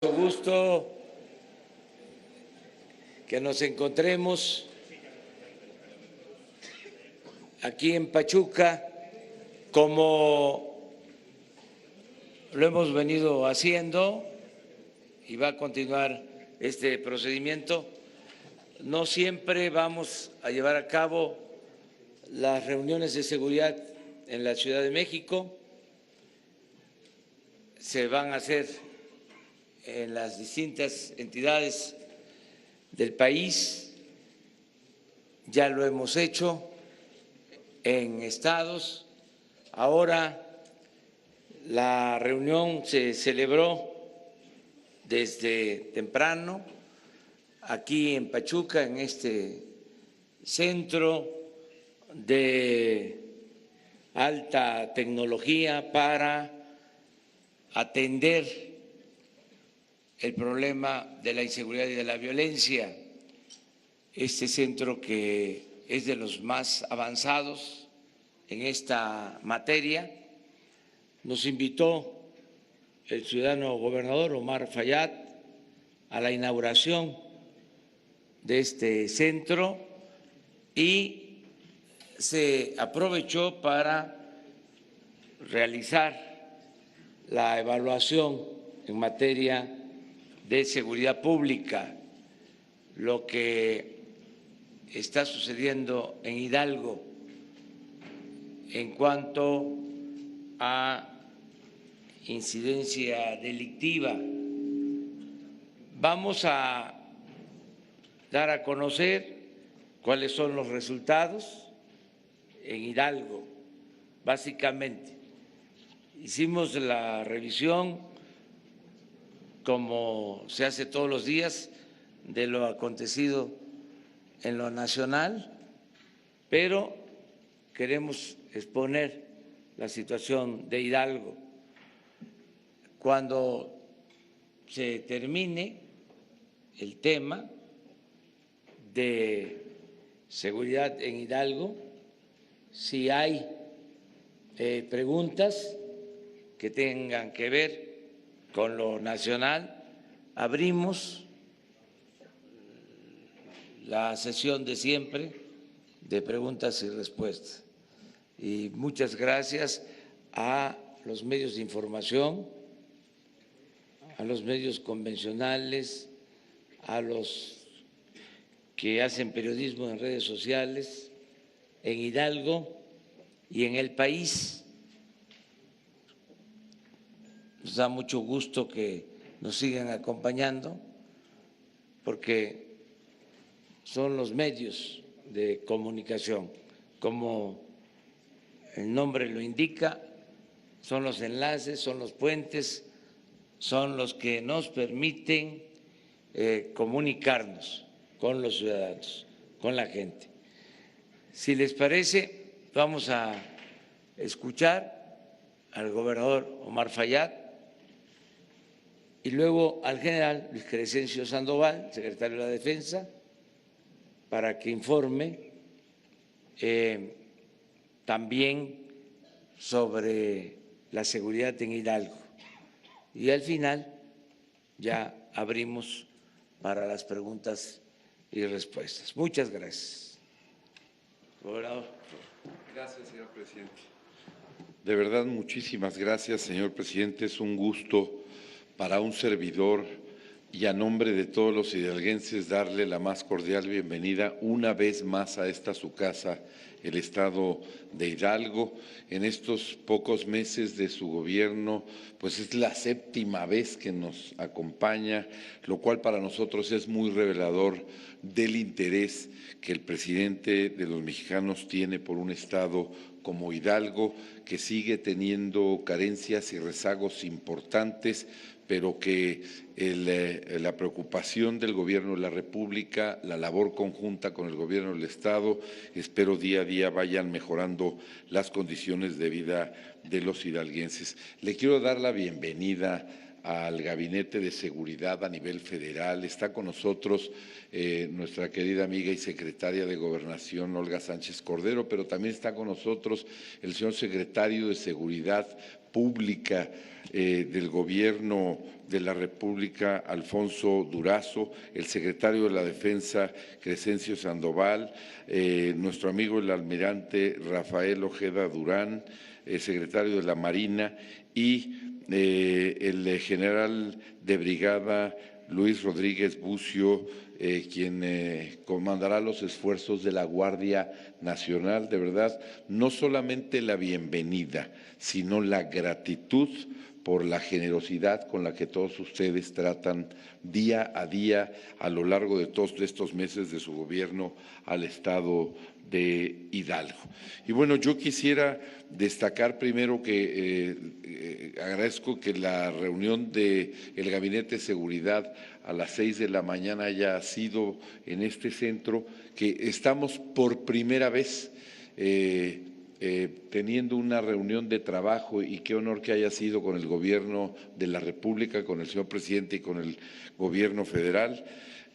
Gusto que nos encontremos aquí en Pachuca, como lo hemos venido haciendo y va a continuar este procedimiento. No siempre vamos a llevar a cabo las reuniones de seguridad en la Ciudad de México, se van a hacer en las distintas entidades del país, ya lo hemos hecho en estados. Ahora la reunión se celebró desde temprano aquí en Pachuca, en este centro de alta tecnología para atender el problema de la inseguridad y de la violencia. Este centro, que es de los más avanzados en esta materia, nos invitó el ciudadano gobernador Omar Fayad a la inauguración de este centro y se aprovechó para realizar la evaluación en materia de seguridad pública, lo que está sucediendo en Hidalgo en cuanto a incidencia delictiva. Vamos a dar a conocer cuáles son los resultados en Hidalgo. Básicamente, hicimos la revisión, como se hace todos los días, de lo acontecido en lo nacional, pero queremos exponer la situación de Hidalgo. Cuando se termine el tema de seguridad en Hidalgo, si hay preguntas que tengan que ver con lo nacional, abrimos la sesión de siempre de preguntas y respuestas. Y muchas gracias a los medios de información, a los medios convencionales, a los que hacen periodismo en redes sociales, en Hidalgo y en el país. Nos da mucho gusto que nos sigan acompañando, porque son los medios de comunicación, como el nombre lo indica, son los enlaces, son los puentes, son los que nos permiten comunicarnos con los ciudadanos, con la gente. Si les parece, vamos a escuchar al gobernador Omar Fayad y luego al general Luis Crescencio Sandoval, secretario de la Defensa, para que informe también sobre la seguridad en Hidalgo. Y al final ya abrimos para las preguntas y respuestas. Muchas gracias. Gobernador. Gracias, señor presidente. De verdad, muchísimas gracias, señor presidente. Es un gusto para un servidor y a nombre de todos los hidalguenses darle la más cordial bienvenida una vez más a esta su casa, el estado de Hidalgo. En estos pocos meses de su gobierno, pues es la séptima vez que nos acompaña, lo cual para nosotros es muy revelador del interés que el presidente de los mexicanos tiene por un estado como Hidalgo, que sigue teniendo carencias y rezagos importantes, pero que la preocupación del Gobierno de la República, la labor conjunta con el Gobierno del Estado, espero día a día vayan mejorando las condiciones de vida de los hidalguenses. Le quiero dar la bienvenida al Gabinete de Seguridad a nivel federal. Está con nosotros nuestra querida amiga y secretaria de Gobernación, Olga Sánchez Cordero, pero también está con nosotros el señor secretario de Seguridad Pública del Gobierno de la República, Alfonso Durazo, el secretario de la Defensa, Crescencio Sandoval, nuestro amigo el almirante Rafael Ojeda Durán, el secretario de la Marina y el general de brigada Luis Rodríguez Bucio, quien comandará los esfuerzos de la Guardia Nacional. De verdad, no solamente la bienvenida, sino la gratitud por la generosidad con la que todos ustedes tratan día a día a lo largo de todos estos meses de su gobierno al Estado de Hidalgo. Y bueno, yo quisiera destacar primero que agradezco que la reunión del Gabinete de Seguridad a las 6 de la mañana haya sido en este centro, que estamos por primera vez teniendo una reunión de trabajo, y qué honor que haya sido con el Gobierno de la República, con el señor presidente y con el Gobierno federal,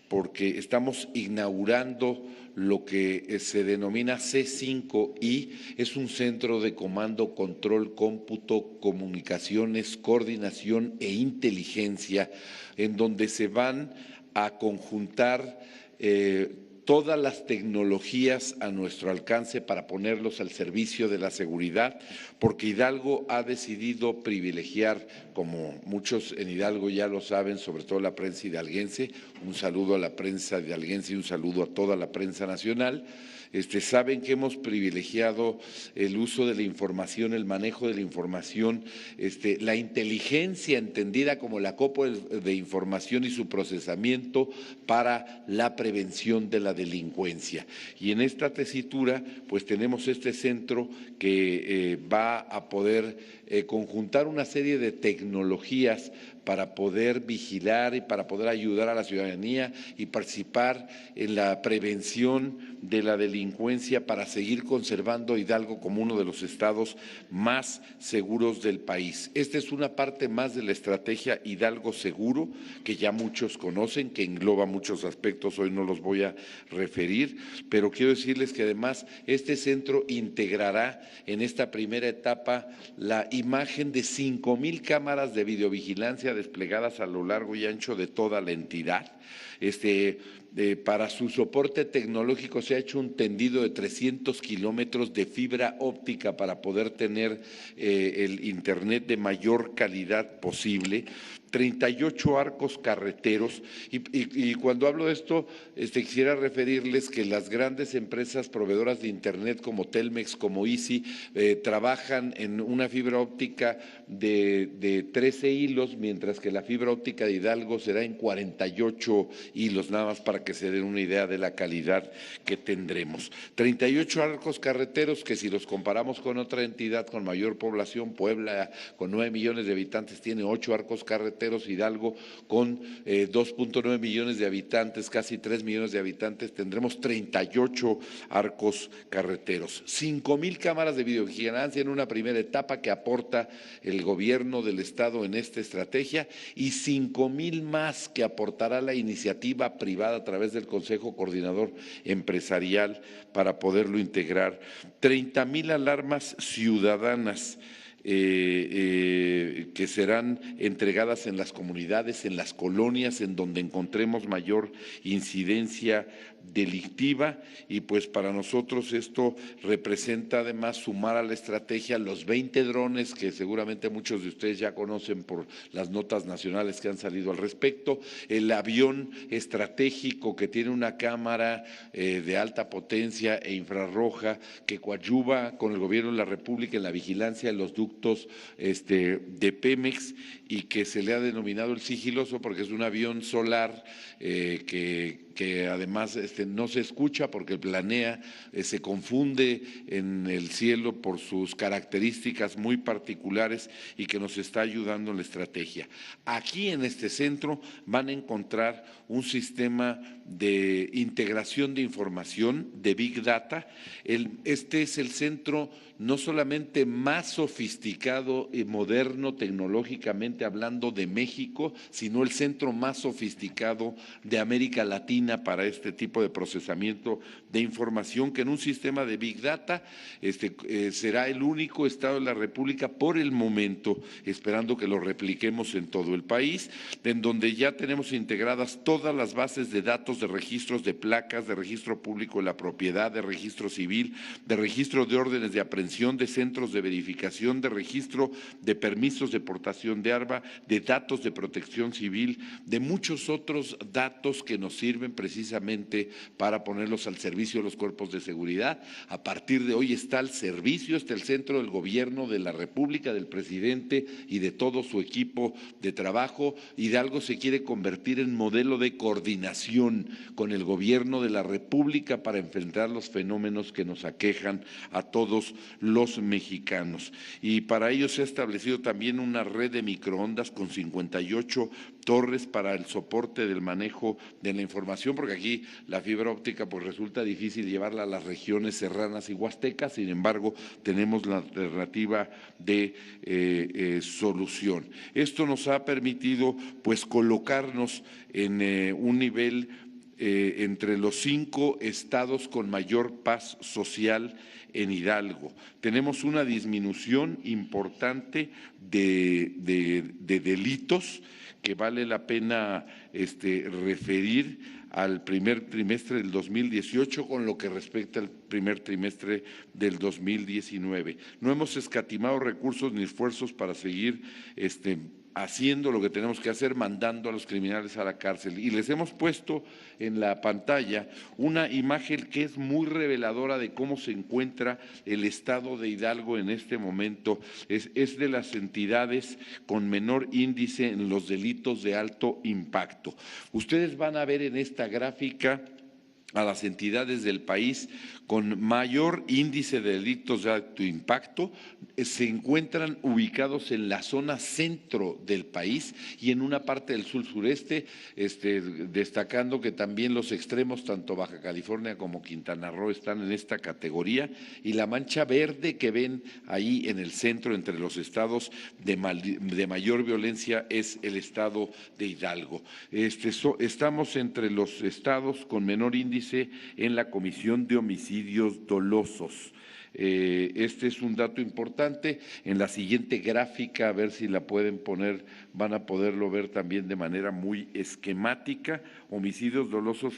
porque estamos inaugurando lo que se denomina C5I, es un centro de comando, control, cómputo, comunicaciones, coordinación e inteligencia, en donde se van a conjuntar todas las tecnologías a nuestro alcance para ponerlos al servicio de la seguridad, porque Hidalgo ha decidido privilegiar, como muchos en Hidalgo ya lo saben, sobre todo la prensa hidalguense, un saludo a la prensa hidalguense y un saludo a toda la prensa nacional. Saben que hemos privilegiado el uso de la información, el manejo de la información, la inteligencia entendida como la copa de información y su procesamiento para la prevención de la delincuencia. Y en esta tesitura, pues tenemos este centro que va a poder conjuntar una serie de tecnologías para poder vigilar y para poder ayudar a la ciudadanía y participar en la prevención de la delincuencia, para seguir conservando Hidalgo como uno de los estados más seguros del país. Esta es una parte más de la estrategia Hidalgo Seguro, que ya muchos conocen, que engloba muchos aspectos, hoy no los voy a referir, pero quiero decirles que además este centro integrará en esta primera etapa la imagen de 5,000 cámaras de videovigilancia desplegadas a lo largo y ancho de toda la entidad. Para su soporte tecnológico se ha hecho un tendido de 300 kilómetros de fibra óptica para poder tener el internet de mayor calidad posible. 38 arcos carreteros y cuando hablo de esto quisiera referirles que las grandes empresas proveedoras de internet como Telmex, como Easy, trabajan en una fibra óptica de 13 hilos, mientras que la fibra óptica de Hidalgo será en 48 hilos, nada más para que se den una idea de la calidad que tendremos. 38 arcos carreteros que, si los comparamos con otra entidad con mayor población, Puebla, con 9 millones de habitantes, tiene 8 arcos carreteros. Hidalgo, con 2.9 millones de habitantes, casi 3 millones de habitantes, tendremos 38 arcos carreteros. 5,000 cámaras de videovigilancia en una primera etapa que aporta el gobierno del estado en esta estrategia, y 5,000 más que aportará la iniciativa privada a través del Consejo Coordinador Empresarial para poderlo integrar. 30,000 alarmas ciudadanas que serán entregadas en las comunidades, en las colonias, en donde encontremos mayor incidencia delictiva, y pues para nosotros esto representa además sumar a la estrategia los 20 drones que seguramente muchos de ustedes ya conocen por las notas nacionales que han salido al respecto, el avión estratégico que tiene una cámara de alta potencia e infrarroja que coadyuva con el gobierno de la República en la vigilancia de los ductos de Pemex, y que se le ha denominado el sigiloso porque es un avión solar que además no se escucha porque planea, se confunde en el cielo por sus características muy particulares, y que nos está ayudando en la estrategia. Aquí en este centro van a encontrar un sistema de integración de información, de Big Data. Este es el centro no solamente más sofisticado y moderno tecnológicamente solamente hablando de México, sino el centro más sofisticado de América Latina para este tipo de procesamiento de información, que en un sistema de Big Data será el único estado de la República por el momento, esperando que lo repliquemos en todo el país, en donde ya tenemos integradas todas las bases de datos de registros de placas, de registro público de la propiedad, de registro civil, de registro de órdenes de aprehensión, de centros de verificación, de registro de permisos de portación de arma, de datos de protección civil, de muchos otros datos que nos sirven precisamente para ponerlos al servicio de los cuerpos de seguridad. A partir de hoy está al servicio, está el centro del gobierno de la República, del presidente y de todo su equipo de trabajo. Hidalgo se quiere convertir en modelo de coordinación con el gobierno de la República para enfrentar los fenómenos que nos aquejan a todos los mexicanos. Y para ello se ha establecido también una red de microondas con 58 torres para el soporte del manejo de la información, porque aquí la fibra óptica pues resulta difícil llevarla a las regiones serranas y huastecas. Sin embargo, tenemos la alternativa de solución. Esto nos ha permitido pues colocarnos en un nivel entre los 5 estados con mayor paz social en Hidalgo. Tenemos una disminución importante de delitos que vale la pena referir al primer trimestre del 2018 con lo que respecta al primer trimestre del 2019. No hemos escatimado recursos ni esfuerzos para seguir haciendo lo que tenemos que hacer, mandando a los criminales a la cárcel. Y les hemos puesto en la pantalla una imagen que es muy reveladora de cómo se encuentra el estado de Hidalgo en este momento. Es de las entidades con menor índice en los delitos de alto impacto. Ustedes van a ver en esta gráfica a las entidades del país con mayor índice de delitos de alto impacto, se encuentran ubicados en la zona centro del país y en una parte del sur sureste, destacando que también los extremos, tanto Baja California como Quintana Roo, están en esta categoría, y la mancha verde que ven ahí en el centro entre los estados de mayor violencia es el estado de Hidalgo. Estamos entre los estados con menor índice en la comisión de homicidios dolosos. Este es un dato importante. En la siguiente gráfica, a ver si la pueden poner, van a poderlo ver también de manera muy esquemática. Homicidios dolosos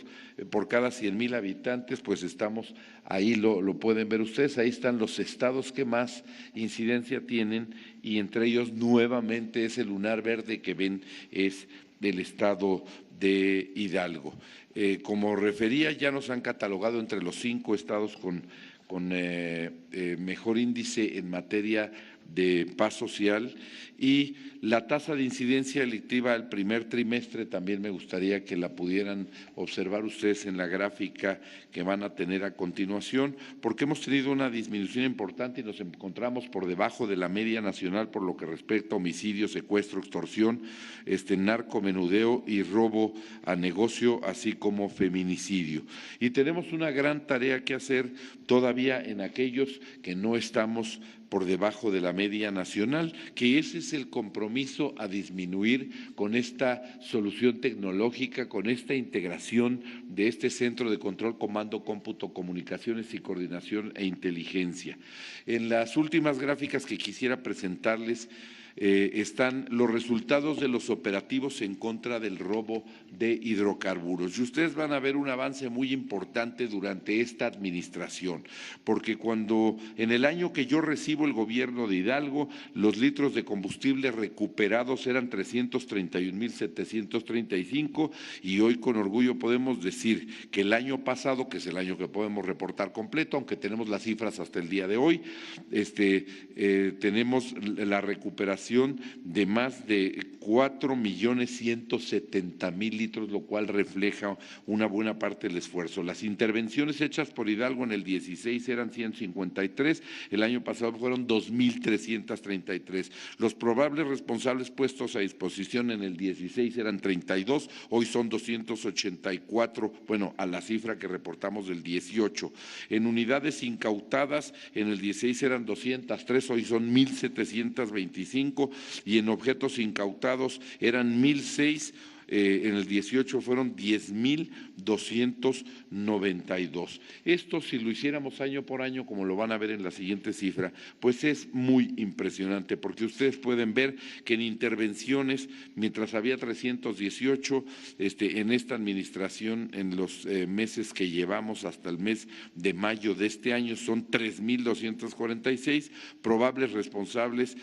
por cada 100,000 habitantes, pues estamos ahí, lo pueden ver ustedes. Ahí están los estados que más incidencia tienen y entre ellos nuevamente ese lunar verde que ven es del estado de Hidalgo. Como refería, ya nos han catalogado entre los 5 estados con mejor índice en materia de paz social, y la tasa de incidencia delictiva al primer trimestre también me gustaría que la pudieran observar ustedes en la gráfica que van a tener a continuación, porque hemos tenido una disminución importante y nos encontramos por debajo de la media nacional por lo que respecta a homicidio, secuestro, extorsión, narcomenudeo y robo a negocio, así como feminicidio. Y tenemos una gran tarea que hacer todavía en aquellos que no estamos por debajo de la media nacional, que ese es el compromiso a disminuir con esta solución tecnológica, con esta integración de este centro de control, comando, cómputo, comunicaciones y coordinación e inteligencia. En las últimas gráficas que quisiera presentarles están los resultados de los operativos en contra del robo de hidrocarburos. Y ustedes van a ver un avance muy importante durante esta administración, porque cuando en el año que yo recibo el gobierno de Hidalgo, los litros de combustible recuperados eran 331,735 y hoy con orgullo podemos decir que el año pasado, que es el año que podemos reportar completo, aunque tenemos las cifras hasta el día de hoy, tenemos la recuperación de más de 4,170,000 litros, lo cual refleja una buena parte del esfuerzo. Las intervenciones hechas por Hidalgo en el 16 eran 153, el año pasado fueron 2,333. Los probables responsables puestos a disposición en el 16 eran 32, hoy son 284, bueno, a la cifra que reportamos del 18. En unidades incautadas, en el 16 eran 203, hoy son 1,725. 2005 y en objetos incautados eran 1,006. En el 18 fueron 10,292. Esto, si lo hiciéramos año por año, como lo van a ver en la siguiente cifra, pues es muy impresionante, porque ustedes pueden ver que en intervenciones, mientras había 318, en esta administración, en los meses que llevamos hasta el mes de mayo de este año, son 3,246, probables responsables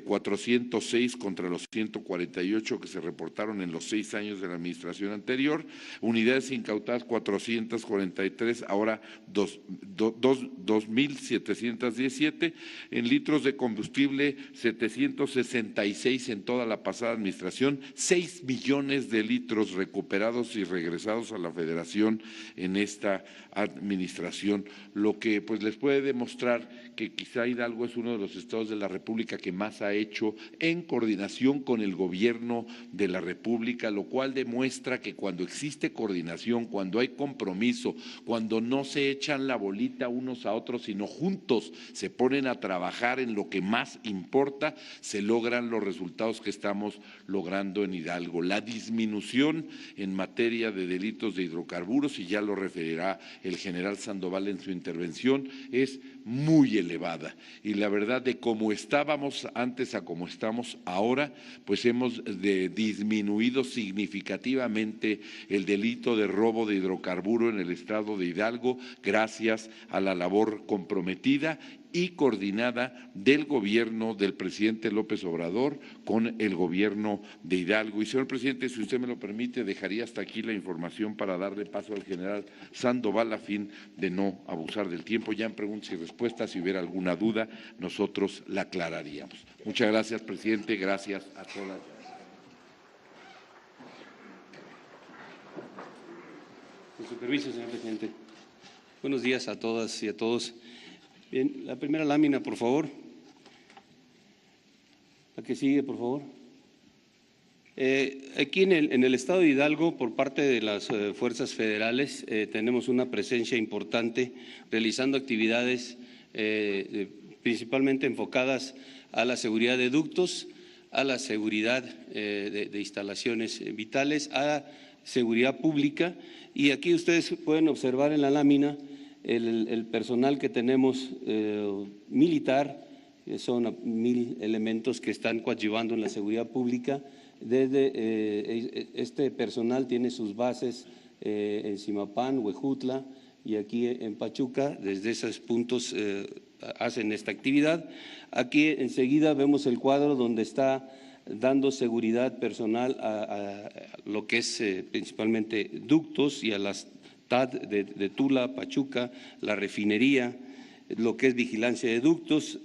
406 contra los 148 que se reportaron en los 6 años de la administración anterior, unidades incautadas 443, ahora 2,717, en litros de combustible 766 en toda la pasada administración, 6 millones de litros recuperados y regresados a la Federación en esta administración, lo que pues les puede demostrar que quizá Hidalgo es uno de los estados de la República que más ha hecho en coordinación con el gobierno de la República, lo cual demuestra que cuando existe coordinación, cuando hay compromiso, cuando no se echan la bolita unos a otros, sino juntos se ponen a trabajar en lo que más importa, se logran los resultados que estamos logrando en Hidalgo. La disminución en materia de delitos de hidrocarburos, y ya lo referirá el general Sandoval en su intervención, es muy elevada, y la verdad, de cómo estábamos antes a cómo estamos ahora, pues hemos disminuido significativamente el delito de robo de hidrocarburo en el estado de Hidalgo, gracias a la labor comprometida y coordinada del gobierno del presidente López Obrador con el gobierno de Hidalgo. Y señor presidente, si usted me lo permite, dejaría hasta aquí la información para darle paso al general Sandoval a fin de no abusar del tiempo. Ya en preguntas y respuestas, si hubiera alguna duda, nosotros la aclararíamos. Muchas gracias, presidente. Gracias a todas. Con su permiso, señor presidente. Buenos días a todas y a todos. Bien, la primera lámina, por favor. La que sigue, por favor. Aquí en el estado de Hidalgo, por parte de las fuerzas federales, tenemos una presencia importante realizando actividades principalmente enfocadas a la seguridad de ductos, a la seguridad de instalaciones vitales, a seguridad pública. Y aquí ustedes pueden observar en la lámina el personal que tenemos militar, que son 1,000 elementos que están coadyuvando en la seguridad pública. Este personal tiene sus bases en Zimapán, Huejutla y aquí en Pachuca. Desde esos puntos hacen esta actividad. Aquí enseguida vemos el cuadro donde está dando seguridad personal a lo que es principalmente ductos y a las TAD de Tula, Pachuca, la refinería, lo que es vigilancia de ductos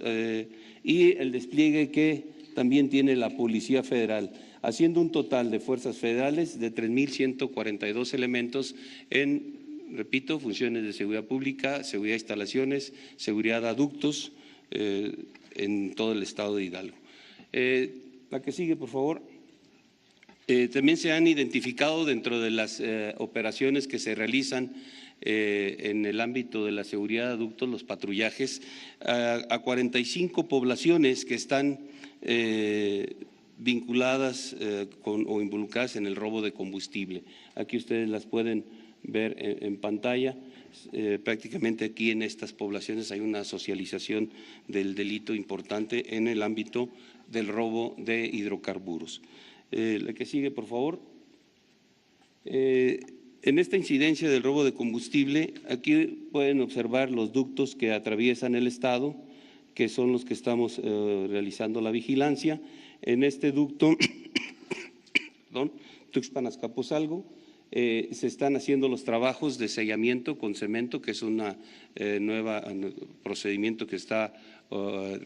y el despliegue que también tiene la Policía Federal, haciendo un total de fuerzas federales de 3,142 elementos en, repito, funciones de seguridad pública, seguridad de instalaciones, seguridad de ductos en todo el estado de Hidalgo. La que sigue, por favor. También se han identificado dentro de las operaciones que se realizan en el ámbito de la seguridad de ductos, los patrullajes, a 45 poblaciones que están vinculadas o involucradas en el robo de combustible. Aquí ustedes las pueden ver en pantalla. Prácticamente aquí en estas poblaciones hay una socialización del delito importante en el ámbito del robo de hidrocarburos. La que sigue, por favor. En esta incidencia del robo de combustible, aquí pueden observar los ductos que atraviesan el estado, que son los que estamos realizando la vigilancia. En este ducto, Tuxpan-Azcapotzalco, se están haciendo los trabajos de sellamiento con cemento, que es un nuevo procedimiento que está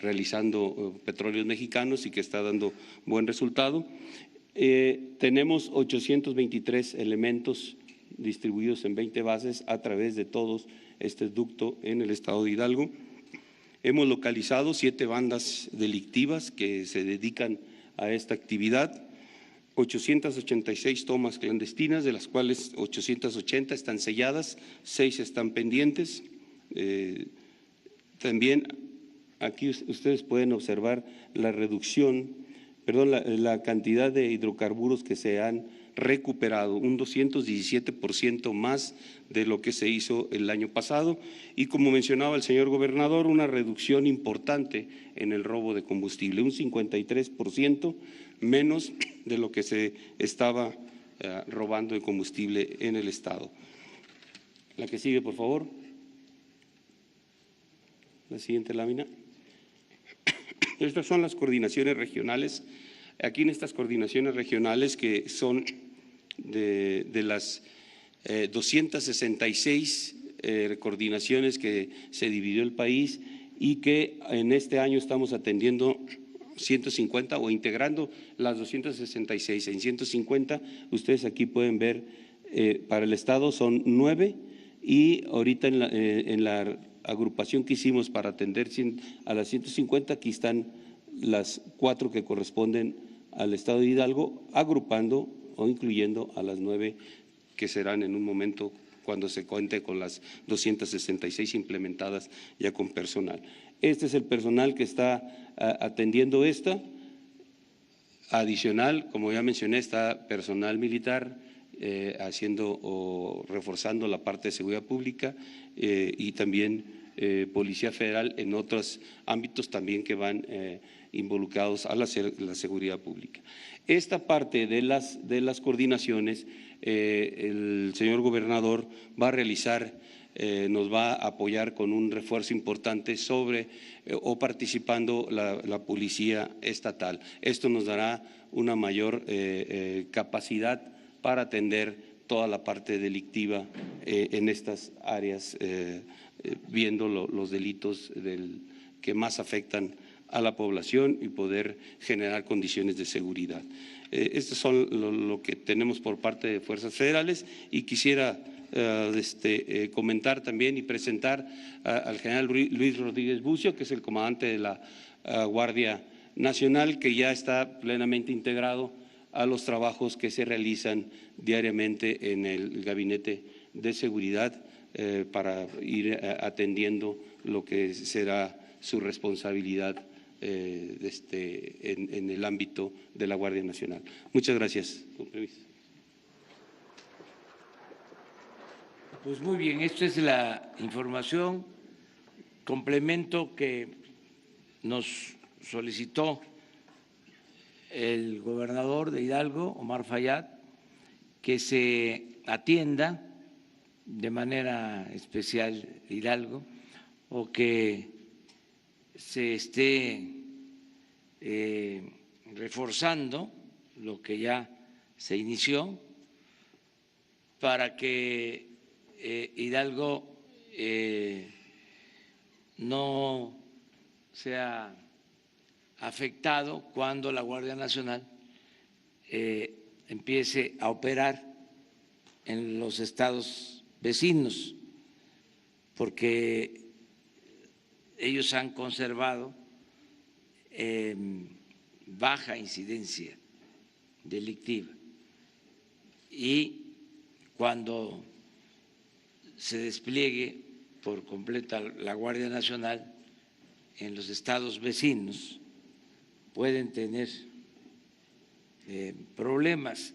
realizando Petróleos Mexicanos y que está dando buen resultado. Tenemos 823 elementos distribuidos en 20 bases a través de todos este ducto en el estado de Hidalgo. Hemos localizado 7 bandas delictivas que se dedican a esta actividad, 886 tomas clandestinas, de las cuales 880 están selladas, 6 están pendientes. También aquí ustedes pueden observar la reducción, perdón, la cantidad de hidrocarburos que se han recuperado, un 217% más de lo que se hizo el año pasado, y como mencionaba el señor gobernador, una reducción importante en el robo de combustible, un 53% menos de lo que se estaba robando de combustible en el estado. La que sigue, por favor. La siguiente lámina. Estas son las coordinaciones regionales. Aquí en estas coordinaciones regionales, que son de las 266 coordinaciones que se dividió el país, y que en este año estamos atendiendo 150 o integrando las 266 en 150. Ustedes aquí pueden ver, para el estado son 9, y ahorita en la agrupación que hicimos para atender a las 150, aquí están las 4 que corresponden al estado de Hidalgo, agrupando o incluyendo a las 9 que serán en un momento cuando se cuente con las 266 implementadas ya con personal. Este es el personal que está atendiendo esta. Adicional, como ya mencioné, está personal militar haciendo o reforzando la parte de seguridad pública, y también Policía Federal en otros ámbitos también que van involucrados a la seguridad pública. Esta parte de las coordinaciones, el señor gobernador va a realizar, nos va a apoyar con un refuerzo importante sobre o participando la policía estatal. Esto nos dará una mayor capacidad para atender toda la parte delictiva en estas áreas, viendo los delitos que más afectan a la población y poder generar condiciones de seguridad. Estos son lo que tenemos por parte de Fuerzas Federales, y quisiera comentar también y presentar al general Luis Rodríguez Bucio, que es el comandante de la Guardia Nacional, que ya está plenamente integrado a los trabajos que se realizan diariamente en el Gabinete de Seguridad para ir atendiendo lo que será su responsabilidad en el ámbito de la Guardia Nacional. Muchas gracias. Con permiso. Pues muy bien, esta es la información, complemento que nos solicitó el gobernador de Hidalgo, Omar Fayad, que se atienda de manera especial Hidalgo, o que se esté reforzando lo que ya se inició para que Hidalgo no sea afectado cuando la Guardia Nacional empiece a operar en los estados vecinos, porque ellos han conservado baja incidencia delictiva, y cuando se despliegue por completa la Guardia Nacional en los estados vecinos, pueden tener problemas,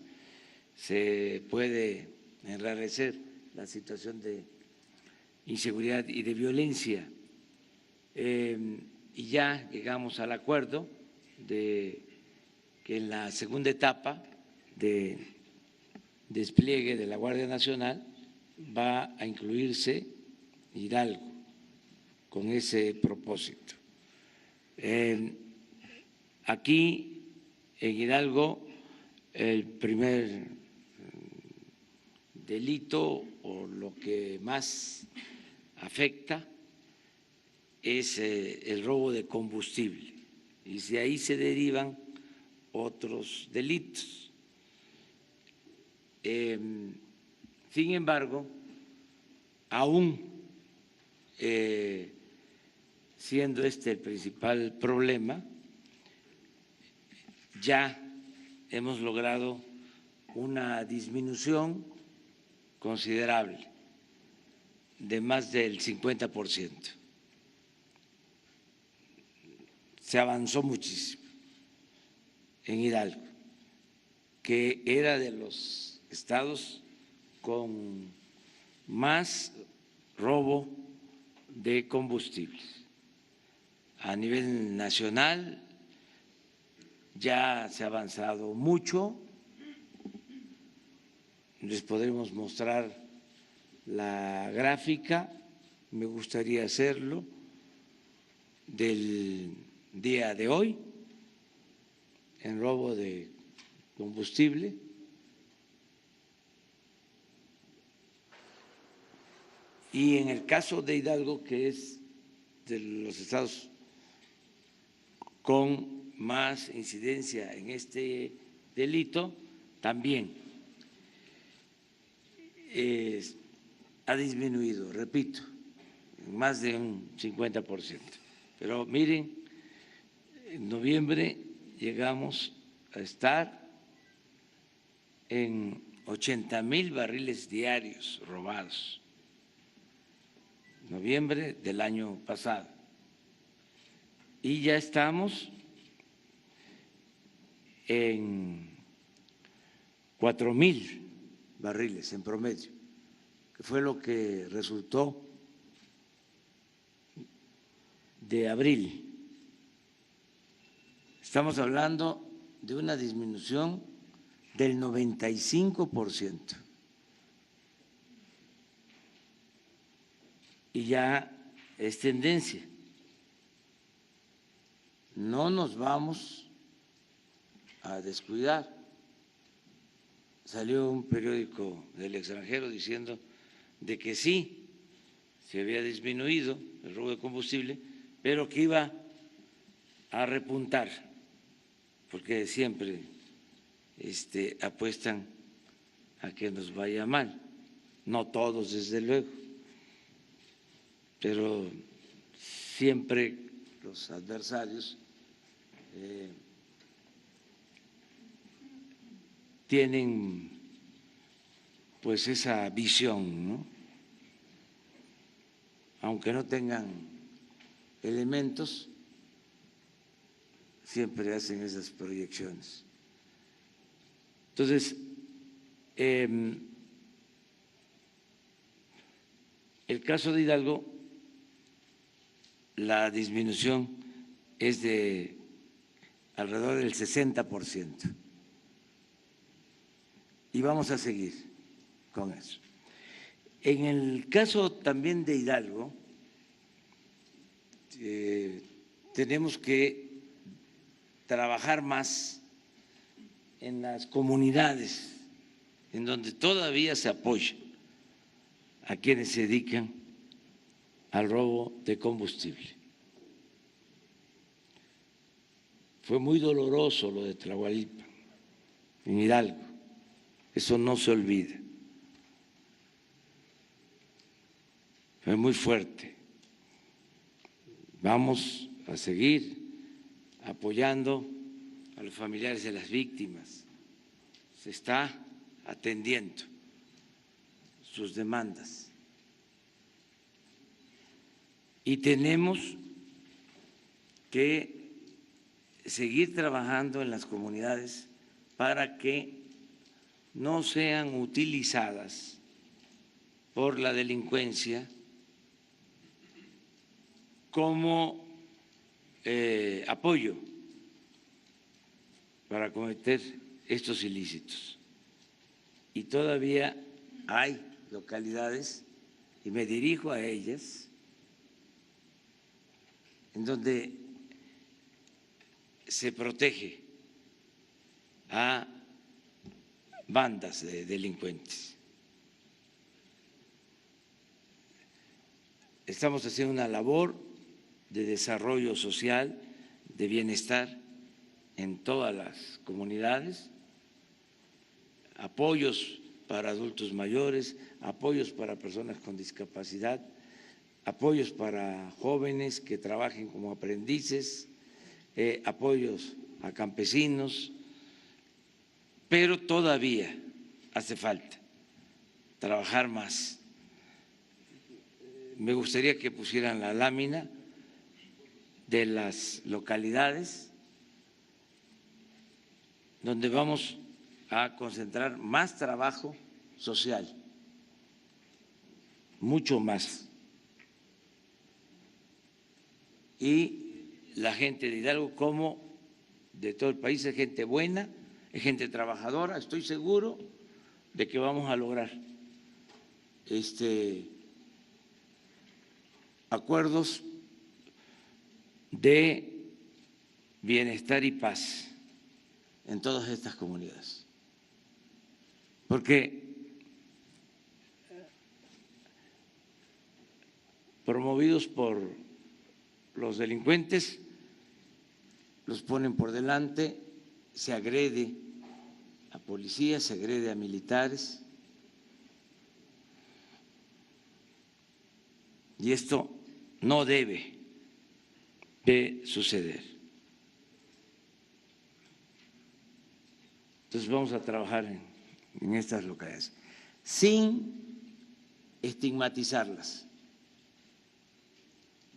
se puede enrarecer la situación de inseguridad y de violencia. Y ya llegamos al acuerdo de que en la segunda etapa de despliegue de la Guardia Nacional va a incluirse Hidalgo con ese propósito. Aquí en Hidalgo el primer delito o lo que más afecta es el robo de combustible, y de ahí se derivan otros delitos. Sin embargo, aún siendo este el principal problema, ya hemos logrado una disminución considerable de más del 50%. se avanzó muchísimo en Hidalgo, que era de los estados con más robo de combustibles. A nivel nacional ya se ha avanzado mucho. Les podremos mostrar la gráfica, me gustaría hacerlo, del día de hoy en robo de combustible. Y en el caso de Hidalgo, que es de los estados con más incidencia en este delito, también ha disminuido, repito, en más de un 50%. Pero miren, en noviembre llegamos a estar en 80,000 barriles diarios robados, noviembre del año pasado. Y ya estamos en 4,000 barriles en promedio, que fue lo que resultó de abril. Estamos hablando de una disminución del 95%. Y ya es tendencia. No nos vamos a descuidar. Salió un periódico del extranjero diciendo de que sí, se había disminuido el robo de combustible, pero que iba a repuntar, porque siempre apuestan a que nos vaya mal, no todos desde luego, pero siempre los adversarios tienen pues esa visión, ¿no? Aunque no tengan elementos, siempre hacen esas proyecciones. Entonces, el caso de Hidalgo, la disminución es de alrededor del 60%. Y vamos a seguir con eso. En el caso también de Hidalgo, tenemos que trabajar más en las comunidades en donde todavía se apoya a quienes se dedican al robo de combustible. Fue muy doloroso lo de Tlahualilpan, en Hidalgo, eso no se olvida. Fue muy fuerte. Vamos a seguir apoyando a los familiares de las víctimas. Se está atendiendo sus demandas. Y tenemos que seguir trabajando en las comunidades para que no sean utilizadas por la delincuencia como apoyo para cometer estos ilícitos. Y todavía hay localidades, y me dirijo a ellas, en donde se protege a bandas de delincuentes. Estamos haciendo una labor de desarrollo social, de bienestar en todas las comunidades, apoyos para adultos mayores, apoyos para personas con discapacidad, apoyos para jóvenes que trabajen como aprendices, apoyos a campesinos, pero todavía hace falta trabajar más. Me gustaría que pusieran la lámina de las localidades donde vamos a concentrar más trabajo social, mucho más. Y la gente de Hidalgo, como de todo el país, es gente buena, es gente trabajadora. Estoy seguro de que vamos a lograr acuerdos de bienestar y paz en todas estas comunidades, porque promovidos por los delincuentes, los ponen por delante, se agrede a policías, se agrede a militares, y esto no debe de suceder. Entonces vamos a trabajar en estas localidades sin estigmatizarlas,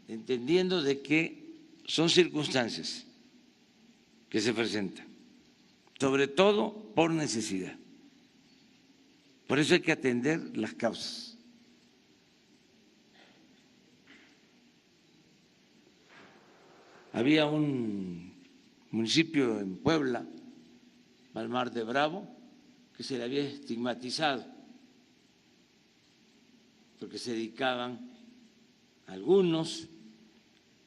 entendiendo de que son circunstancias que se presentan, sobre todo por necesidad. Por eso hay que atender las causas. Había un municipio en Puebla, Palmar de Bravo, que se le había estigmatizado porque se dedicaban algunos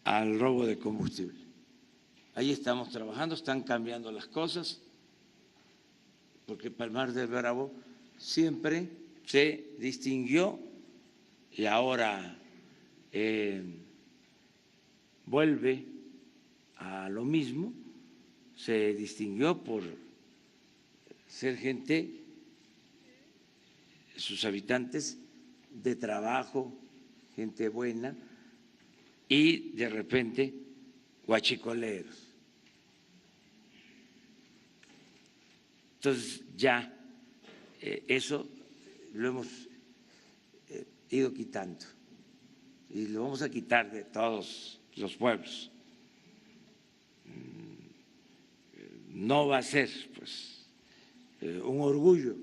al robo de combustible. Ahí estamos trabajando, están cambiando las cosas, porque Palmar de Bravo siempre se distinguió y ahora vuelve a lo mismo, se distinguió por ser gente, sus habitantes, de trabajo, gente buena, y de repente huachicoleros. Entonces ya eso lo hemos ido quitando y lo vamos a quitar de todos los pueblos. No va a ser pues un orgullo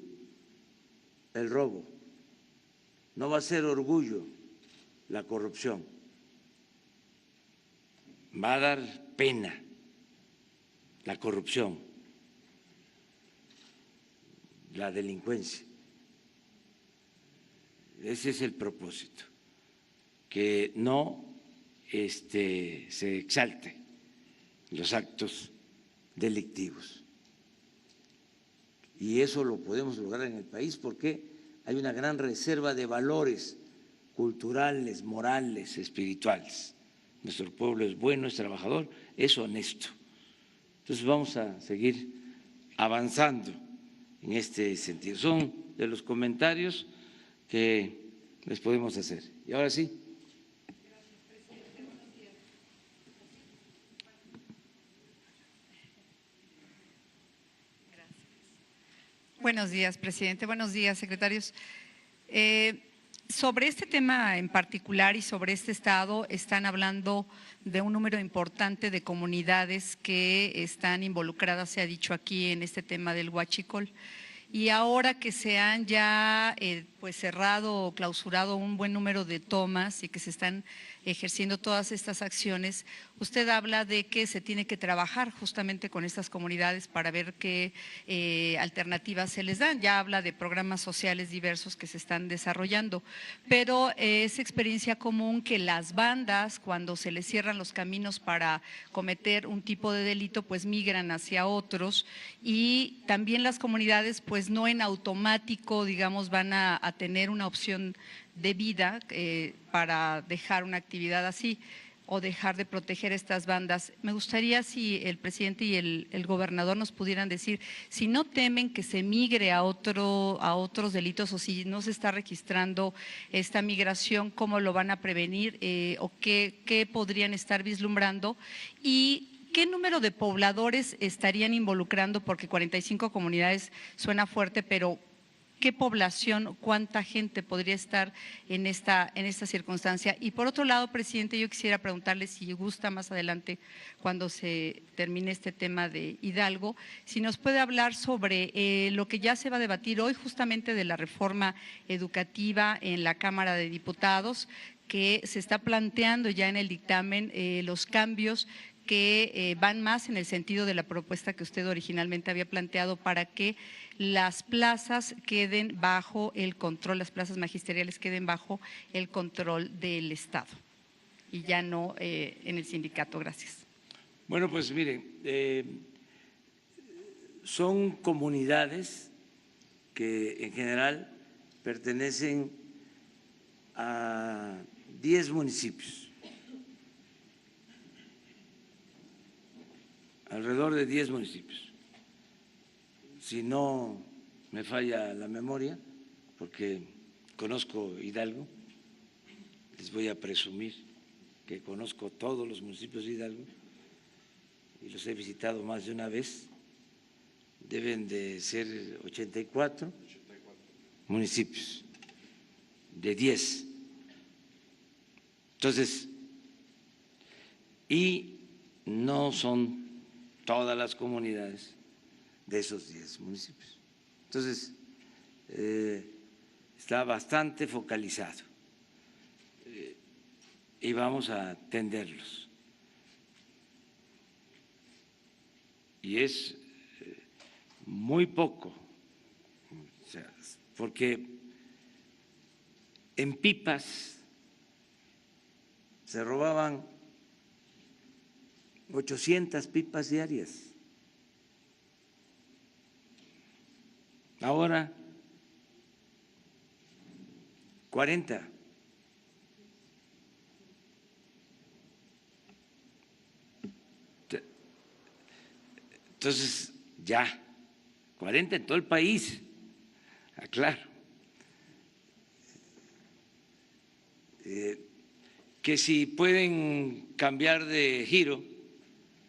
el robo, no va a ser orgullo la corrupción, va a dar pena la corrupción, la delincuencia. Ese es el propósito, que no se exalte los actos delictivos. Y eso lo podemos lograr en el país porque hay una gran reserva de valores culturales, morales, espirituales. Nuestro pueblo es bueno, es trabajador, es honesto. Entonces vamos a seguir avanzando en este sentido. Son de los comentarios que les podemos hacer. Y ahora sí. Buenos días, presidente. Buenos días, secretarios. Sobre este tema en particular y sobre este estado, están hablando de un número importante de comunidades que están involucradas, se ha dicho aquí, en este tema del huachicol. Y ahora que se han ya pues cerrado o clausurado un buen número de tomas y que se están ejerciendo todas estas acciones, usted habla de que se tiene que trabajar justamente con estas comunidades para ver qué alternativas se les dan. Ya habla de programas sociales diversos que se están desarrollando, pero es experiencia común que las bandas, cuando se les cierran los caminos para cometer un tipo de delito, pues migran hacia otros, y también las comunidades pues no en automático, digamos, van a tener una opción de vida para dejar una actividad así o dejar de proteger estas bandas. Me gustaría si el presidente y el gobernador nos pudieran decir si no temen que se migre a otros delitos, o si no se está registrando esta migración, cómo lo van a prevenir o qué podrían estar vislumbrando, y ¿qué número de pobladores estarían involucrando? Porque 45 comunidades suena fuerte, pero ¿qué población, cuánta gente podría estar en esta circunstancia? Y por otro lado, presidente, yo quisiera preguntarle si gusta más adelante, cuando se termine este tema de Hidalgo, si nos puede hablar sobre lo que ya se va a debatir hoy, justamente de la reforma educativa en la Cámara de Diputados, que se está planteando ya en el dictamen los cambios que van más en el sentido de la propuesta que usted originalmente había planteado para que las plazas queden bajo el control, las plazas magisteriales queden bajo el control del Estado y ya no en el sindicato. Gracias. Bueno, pues miren, son comunidades que en general pertenecen a 10 municipios, alrededor de 10 municipios. Si no me falla la memoria, porque conozco Hidalgo, les voy a presumir que conozco todos los municipios de Hidalgo y los he visitado más de una vez, deben de ser 84 municipios de 10. Entonces, y no son todas las comunidades de esos 10 municipios. Entonces, está bastante focalizado y vamos a atenderlos. Y es muy poco, o sea, porque en pipas se robaban 800 pipas diarias. Ahora 40. Entonces, ya, 40 en todo el país, aclaro. Que si pueden cambiar de giro,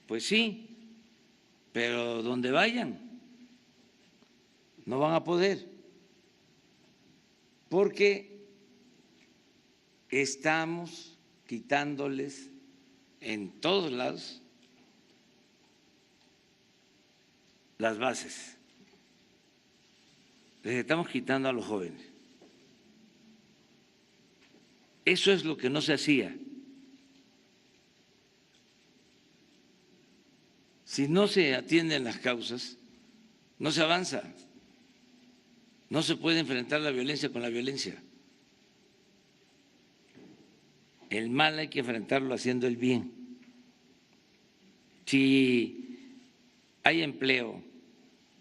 pues sí, pero donde vayan no van a poder, porque estamos quitándoles en todos lados las bases, les estamos quitando a los jóvenes. Eso es lo que no se hacía. Si no se atienden las causas, no se avanza. No se puede enfrentar la violencia con la violencia. El mal hay que enfrentarlo haciendo el bien. Si hay empleo,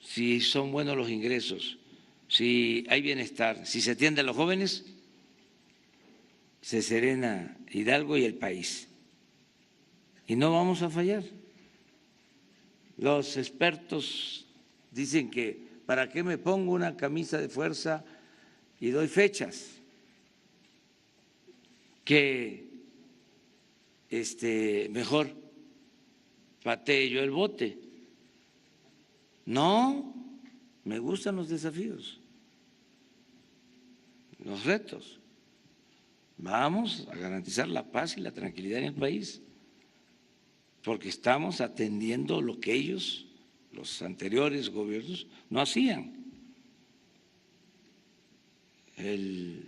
si son buenos los ingresos, si hay bienestar, si se atiende a los jóvenes, se serena Hidalgo y el país. Y no vamos a fallar. Los expertos dicen que ¿para qué me pongo una camisa de fuerza y doy fechas? Que mejor patee yo el bote. No, me gustan los desafíos, los retos. Vamos a garantizar la paz y la tranquilidad en el país, porque estamos atendiendo lo que ellos, los anteriores gobiernos, no hacían. El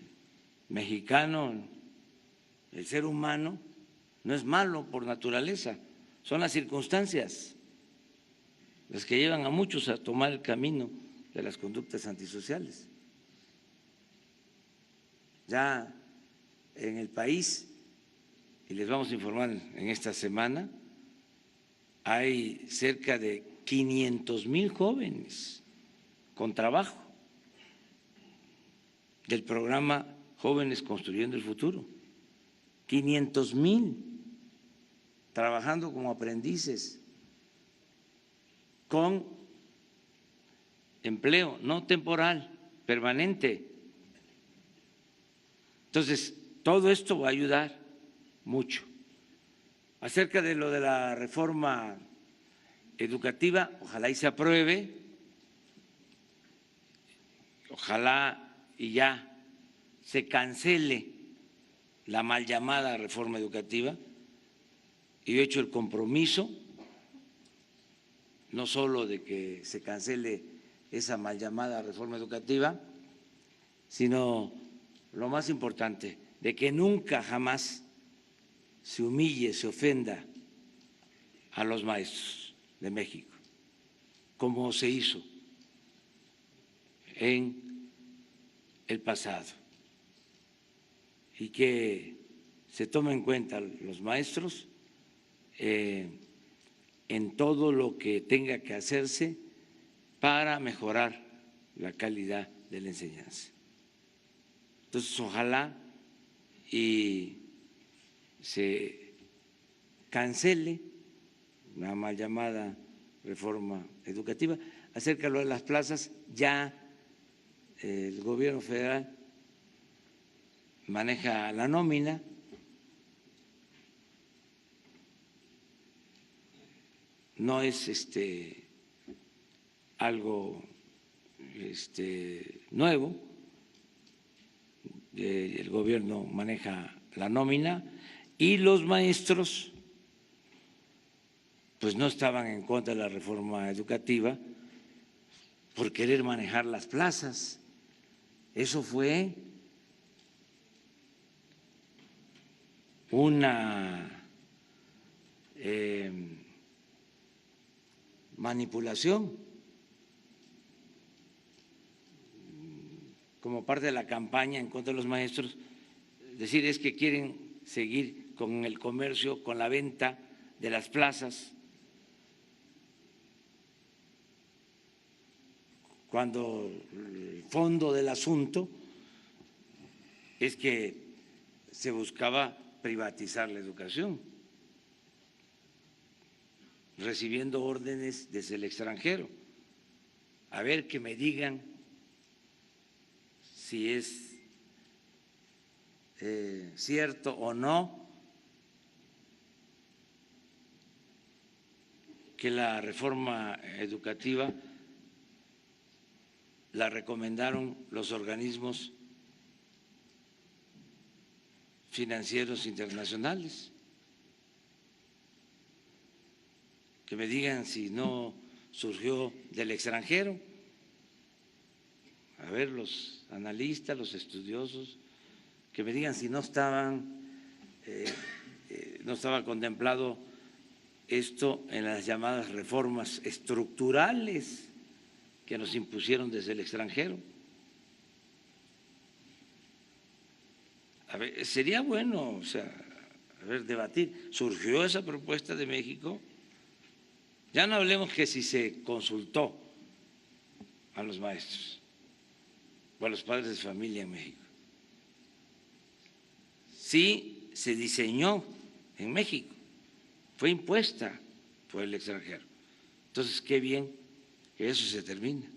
mexicano, el ser humano, no es malo por naturaleza, son las circunstancias las que llevan a muchos a tomar el camino de las conductas antisociales. Ya en el país, y les vamos a informar en esta semana, hay cerca de 500,000 jóvenes con trabajo del programa Jóvenes Construyendo el Futuro. 500,000 trabajando como aprendices, con empleo no temporal, permanente. Entonces, todo esto va a ayudar mucho. Acerca de lo de la reforma educativa, ojalá y se apruebe ojalá y ya se cancele la mal llamada reforma educativa. Y yo he hecho el compromiso no solo de que se cancele esa mal llamada reforma educativa, sino lo más importante, de que nunca jamás se humille, se ofenda a los maestros de México, como se hizo en el pasado, y que se tomen en cuenta los maestros en todo lo que tenga que hacerse para mejorar la calidad de la enseñanza. Entonces, ojalá y se cancele la mal llamada reforma educativa. Acerca de las plazas, ya el gobierno federal maneja la nómina. No es algo nuevo, el gobierno maneja la nómina y los maestros pues no estaban en contra de la reforma educativa por querer manejar las plazas. Eso fue una manipulación como parte de la campaña en contra de los maestros, decir es que quieren seguir con el comercio, con la venta de las plazas, cuando el fondo del asunto es que se buscaba privatizar la educación, recibiendo órdenes desde el extranjero. A ver, que me digan si es cierto o no que la reforma educativa la recomendaron los organismos financieros internacionales. Que me digan si no surgió del extranjero. A ver, los analistas, los estudiosos, que me digan si no estaba contemplado esto en las llamadas reformas estructurales que nos impusieron desde el extranjero. A ver, sería bueno, o sea, a ver, debatir. ¿Surgió esa propuesta de México? Ya no hablemos que si se consultó a los maestros o a los padres de familia en México. Sí se diseñó en México, fue impuesta por el extranjero. Entonces, qué bien que eso se termine.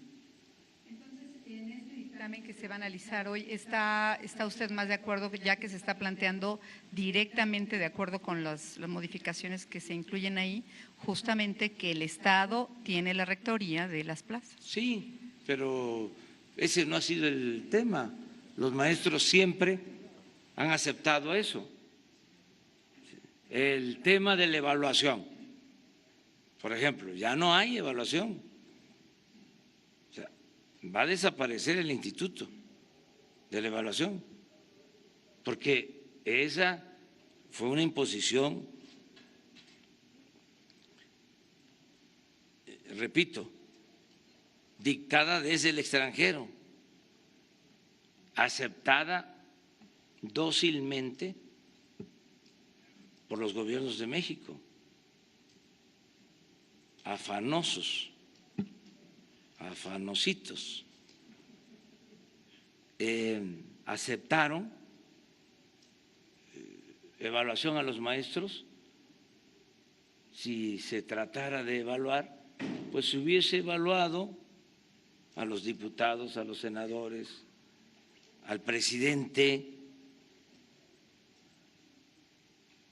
Entonces, en este dictamen que se va a analizar hoy, ¿está usted más de acuerdo, ya que se está planteando directamente de acuerdo con las modificaciones que se incluyen ahí, justamente que el Estado tiene la rectoría de las plazas? Sí, pero ese no ha sido el tema. Los maestros siempre han aceptado eso. El tema de la evaluación, por ejemplo, ya no hay evaluación. O sea, va a desaparecer el instituto de la evaluación, porque esa fue una imposición, repito, dictada desde el extranjero, aceptada dócilmente por los gobiernos de México, afanosos, afanositos, aceptaron evaluación a los maestros. Si se tratara de evaluar, pues se hubiese evaluado a los diputados, a los senadores, al presidente,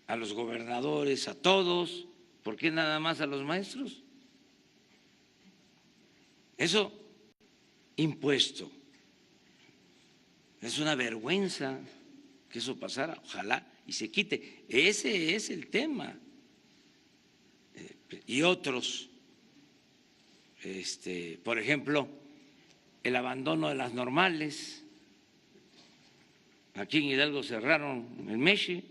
a los gobernadores, a todos. ¿Por qué nada más a los maestros? Eso impuesto Es una vergüenza que eso pasara, ojalá y se quite. Ese es el tema. Y otros, por ejemplo, el abandono de las normales. Aquí en Hidalgo cerraron el Meshi,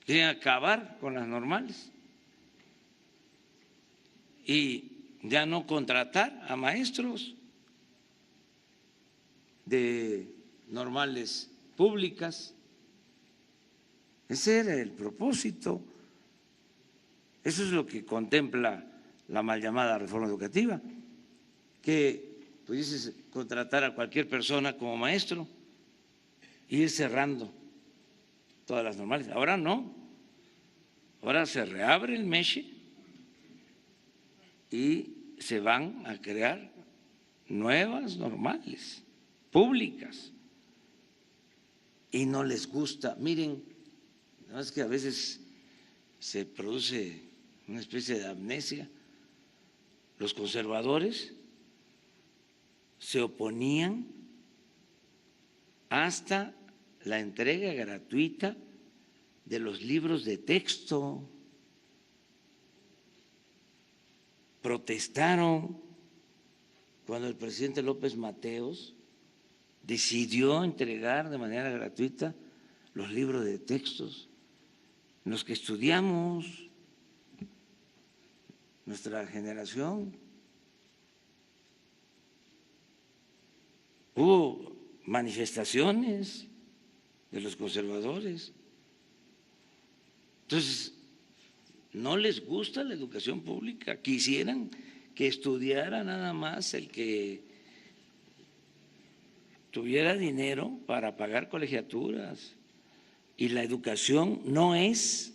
quieren acabar con las normales y ya no contratar a maestros de normales públicas. Ese era el propósito. Eso es lo que contempla la mal llamada reforma educativa, que pudieses contratar a cualquier persona como maestro e ir cerrando todas las normales. Ahora no, ahora se reabre el MESHE y se van a crear nuevas normales públicas y no les gusta. Miren, es que a veces se produce una especie de amnesia. Los conservadores se oponían hasta la entrega gratuita de los libros de texto. Protestaron cuando el presidente López Mateos decidió entregar de manera gratuita los libros de textos en los que estudiamos nuestra generación. Hubo manifestaciones de los conservadores. Entonces, no les gusta la educación pública, quisieran que estudiara nada más el que tuviera dinero para pagar colegiaturas. Y la educación no es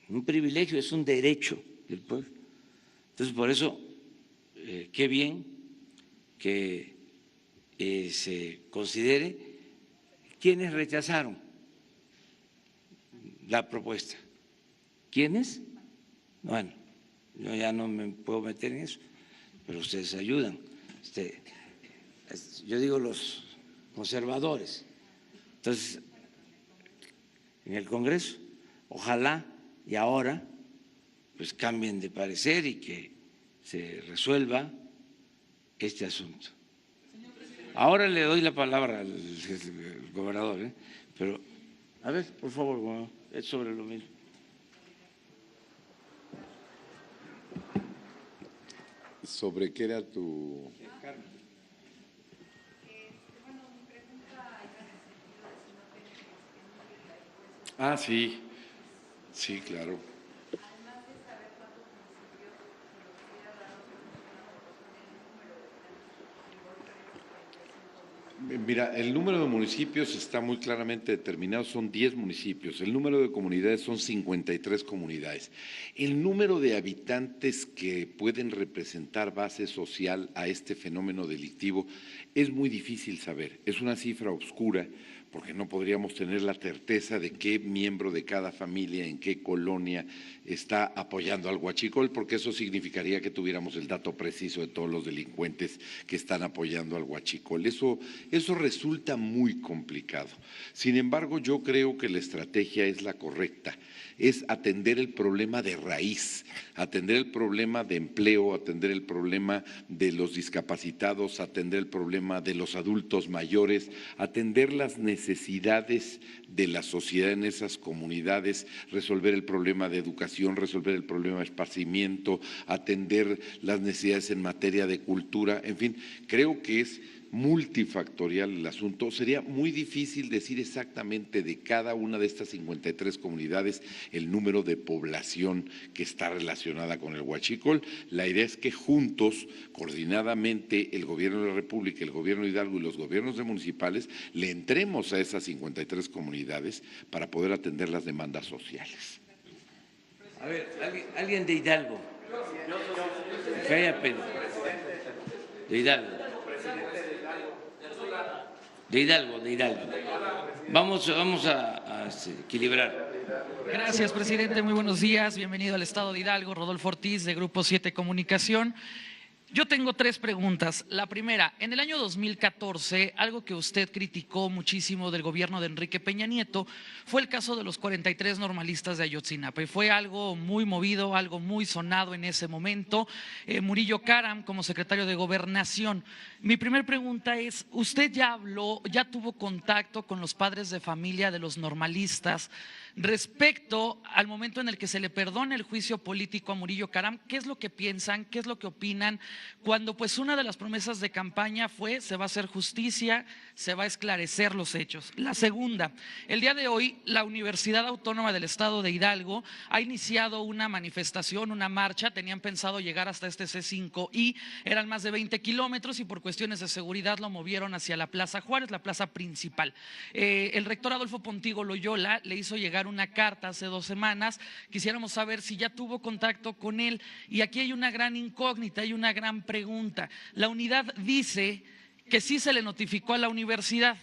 un privilegio, es un derecho del pueblo. Entonces, por eso, qué bien que se considere. ¿Quiénes rechazaron la propuesta? ¿Quiénes? Bueno, yo ya no me puedo meter en eso, pero ustedes ayudan. Yo digo los conservadores. Entonces, en el Congreso, ojalá y ahora pues cambien de parecer y que se resuelva este asunto. Ahora le doy la palabra al gobernador, pero a ver, por favor, gobernador, es sobre lo mismo. ¿Sobre qué era tu...? Ah, sí, sí, claro. Mira, el número de municipios está muy claramente determinado, son 10 municipios. El número de comunidades son 53 comunidades. El número de habitantes que pueden representar base social a este fenómeno delictivo es muy difícil saber. Es una cifra oscura porque no podríamos tener la certeza de qué miembro de cada familia, en qué colonia está apoyando al huachicol, porque eso significaría que tuviéramos el dato preciso de todos los delincuentes que están apoyando al huachicol. Eso resulta muy complicado. Sin embargo, yo creo que la estrategia es la correcta, es atender el problema de raíz, atender el problema de empleo, atender el problema de los discapacitados, atender el problema de los adultos mayores, atender las necesidades de la sociedad en esas comunidades, resolver el problema de educación, resolver el problema de esparcimiento, atender las necesidades en materia de cultura, en fin, creo que es multifactorial el asunto. Sería muy difícil decir exactamente de cada una de estas 53 comunidades el número de población que está relacionada con el huachicol. La idea es que juntos, coordinadamente, el Gobierno de la República, el Gobierno de Hidalgo y los gobiernos municipales le entremos a esas 53 comunidades para poder atender las demandas sociales. A ver, alguien de Hidalgo. Que haya pena. De Hidalgo. De Hidalgo. Vamos a equilibrar. Gracias, presidente. Muy buenos días. Bienvenido al Estado de Hidalgo. Rodolfo Ortiz, de Grupo 7 Comunicación. Yo tengo tres preguntas. La primera, en el año 2014, algo que usted criticó muchísimo del gobierno de Enrique Peña Nieto fue el caso de los 43 normalistas de Ayotzinapa. Y fue algo muy movido, algo muy sonado en ese momento. Murillo Karam como secretario de Gobernación. Mi primera pregunta es, ¿usted ya habló, ya tuvo contacto con los padres de familia de los normalistas respecto al momento en el que se le perdona el juicio político a Murillo Karam? ¿Qué es lo que piensan? ¿Qué es lo que opinan? Cuando pues una de las promesas de campaña fue se va a hacer justicia, se va a esclarecer los hechos. La segunda, el día de hoy la Universidad Autónoma del Estado de Hidalgo ha iniciado una manifestación, una marcha, tenían pensado llegar hasta este C5 y eran más de 20 kilómetros y por cuestiones de seguridad lo movieron hacia la Plaza Juárez, la plaza principal. El rector Adolfo Pontigo Loyola le hizo llegar una carta hace 2 semanas, quisiéramos saber si ya tuvo contacto con él y aquí hay una gran incógnita, hay una gran pregunta. La unidad dice que sí se le notificó a la universidad.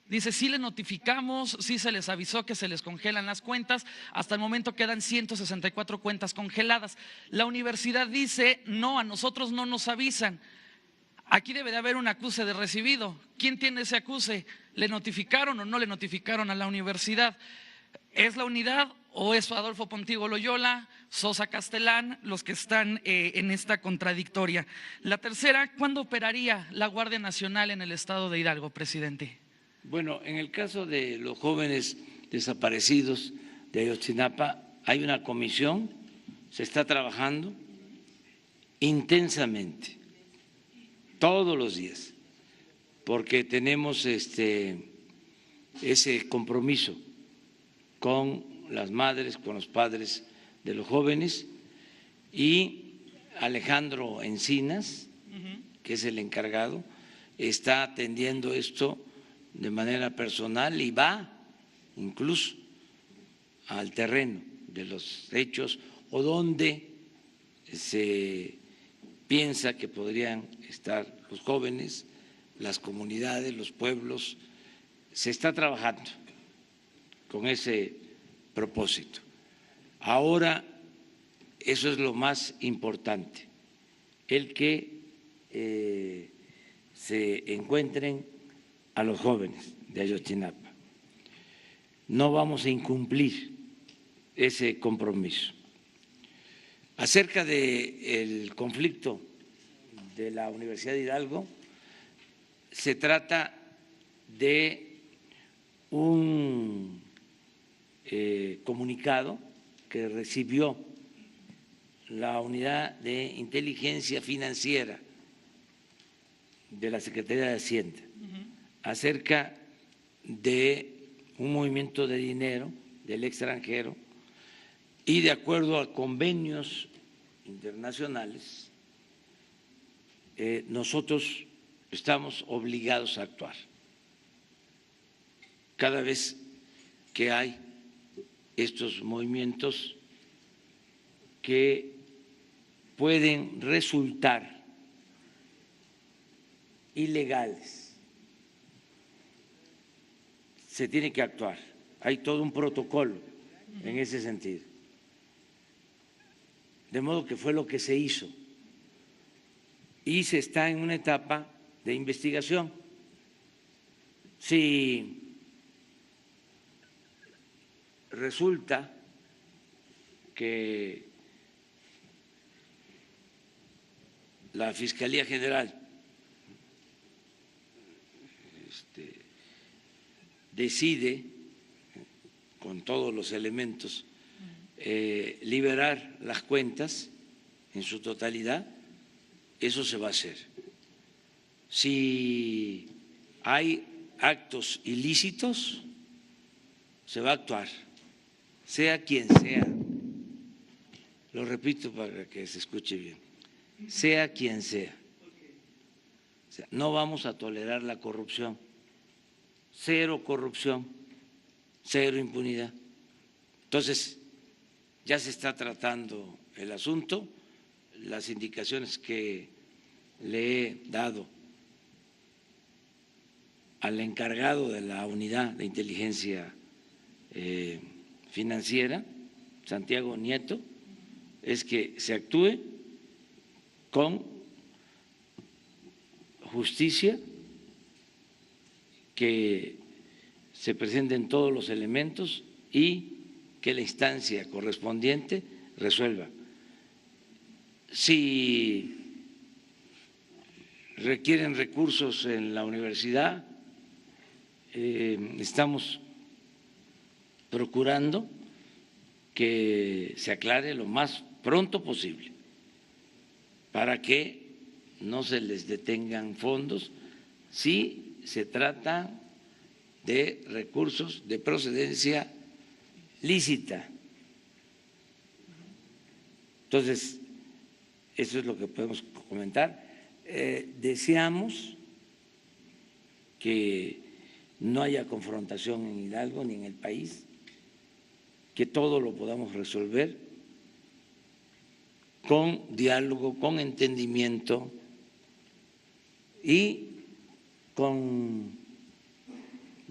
Dice, sí le notificamos, sí se les avisó que se les congelan las cuentas, hasta el momento quedan 164 cuentas congeladas. La universidad dice, no, a nosotros no nos avisan. Aquí debe de haber un acuse de recibido. ¿Quién tiene ese acuse? ¿Le notificaron o no le notificaron a la universidad? ¿Es la unidad o es Adolfo Pontigo Loyola, Sosa Castellán los que están en esta contradictoria? La tercera, ¿cuándo operaría la Guardia Nacional en el estado de Hidalgo, presidente? Bueno, en el caso de los jóvenes desaparecidos de Ayotzinapa, hay una comisión, se está trabajando intensamente, todos los días, porque tenemos ese compromiso con las madres, con los padres de los jóvenes, y Alejandro Encinas, que es el encargado, está atendiendo esto de manera personal y va incluso al terreno de los hechos o donde se piensa que podrían estar los jóvenes, las comunidades, los pueblos. Se está trabajando con ese propósito. Ahora, eso es lo más importante, el que se encuentren a los jóvenes de Ayotzinapa. No vamos a incumplir ese compromiso. Acerca del conflicto de la Universidad de Hidalgo, se trata de un comunicado que recibió la Unidad de Inteligencia Financiera de la Secretaría de Hacienda acerca de un movimiento de dinero del extranjero y de acuerdo a convenios internacionales, nosotros estamos obligados a actuar. Cada vez que hay estos movimientos que pueden resultar ilegales, se tiene que actuar. Hay todo un protocolo en ese sentido. De modo que fue lo que se hizo. Y se está en una etapa de investigación. Si resulta que la Fiscalía General decide, con todos los elementos, liberar las cuentas en su totalidad, eso se va a hacer. Si hay actos ilícitos, se va a actuar, sea quien sea. Lo repito para que se escuche bien, sea quien sea. O sea, no vamos a tolerar la corrupción, cero corrupción, cero impunidad. Entonces, ya se está tratando el asunto, las indicaciones que le he dado al encargado de la unidad de inteligencia financiera, Santiago Nieto, es que se actúe con justicia, que se presenten todos los elementos y que la instancia correspondiente resuelva. Si requieren recursos en la universidad, estamos procurando que se aclare lo más pronto posible para que no se les detengan fondos si se trata de recursos de procedencia lícita. Entonces, eso es lo que podemos comentar. Deseamos que no haya confrontación en Hidalgo ni en el país, que todo lo podamos resolver con diálogo, con entendimiento y con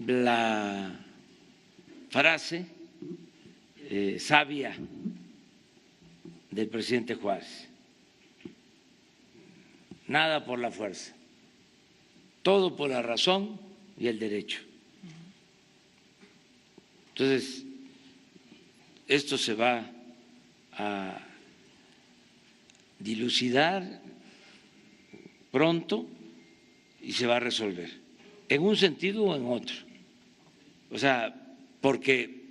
la frase sabia del presidente Juárez: nada por la fuerza, todo por la razón y el derecho. Entonces, esto se va a dilucidar pronto y se va a resolver, en un sentido o en otro. O sea, porque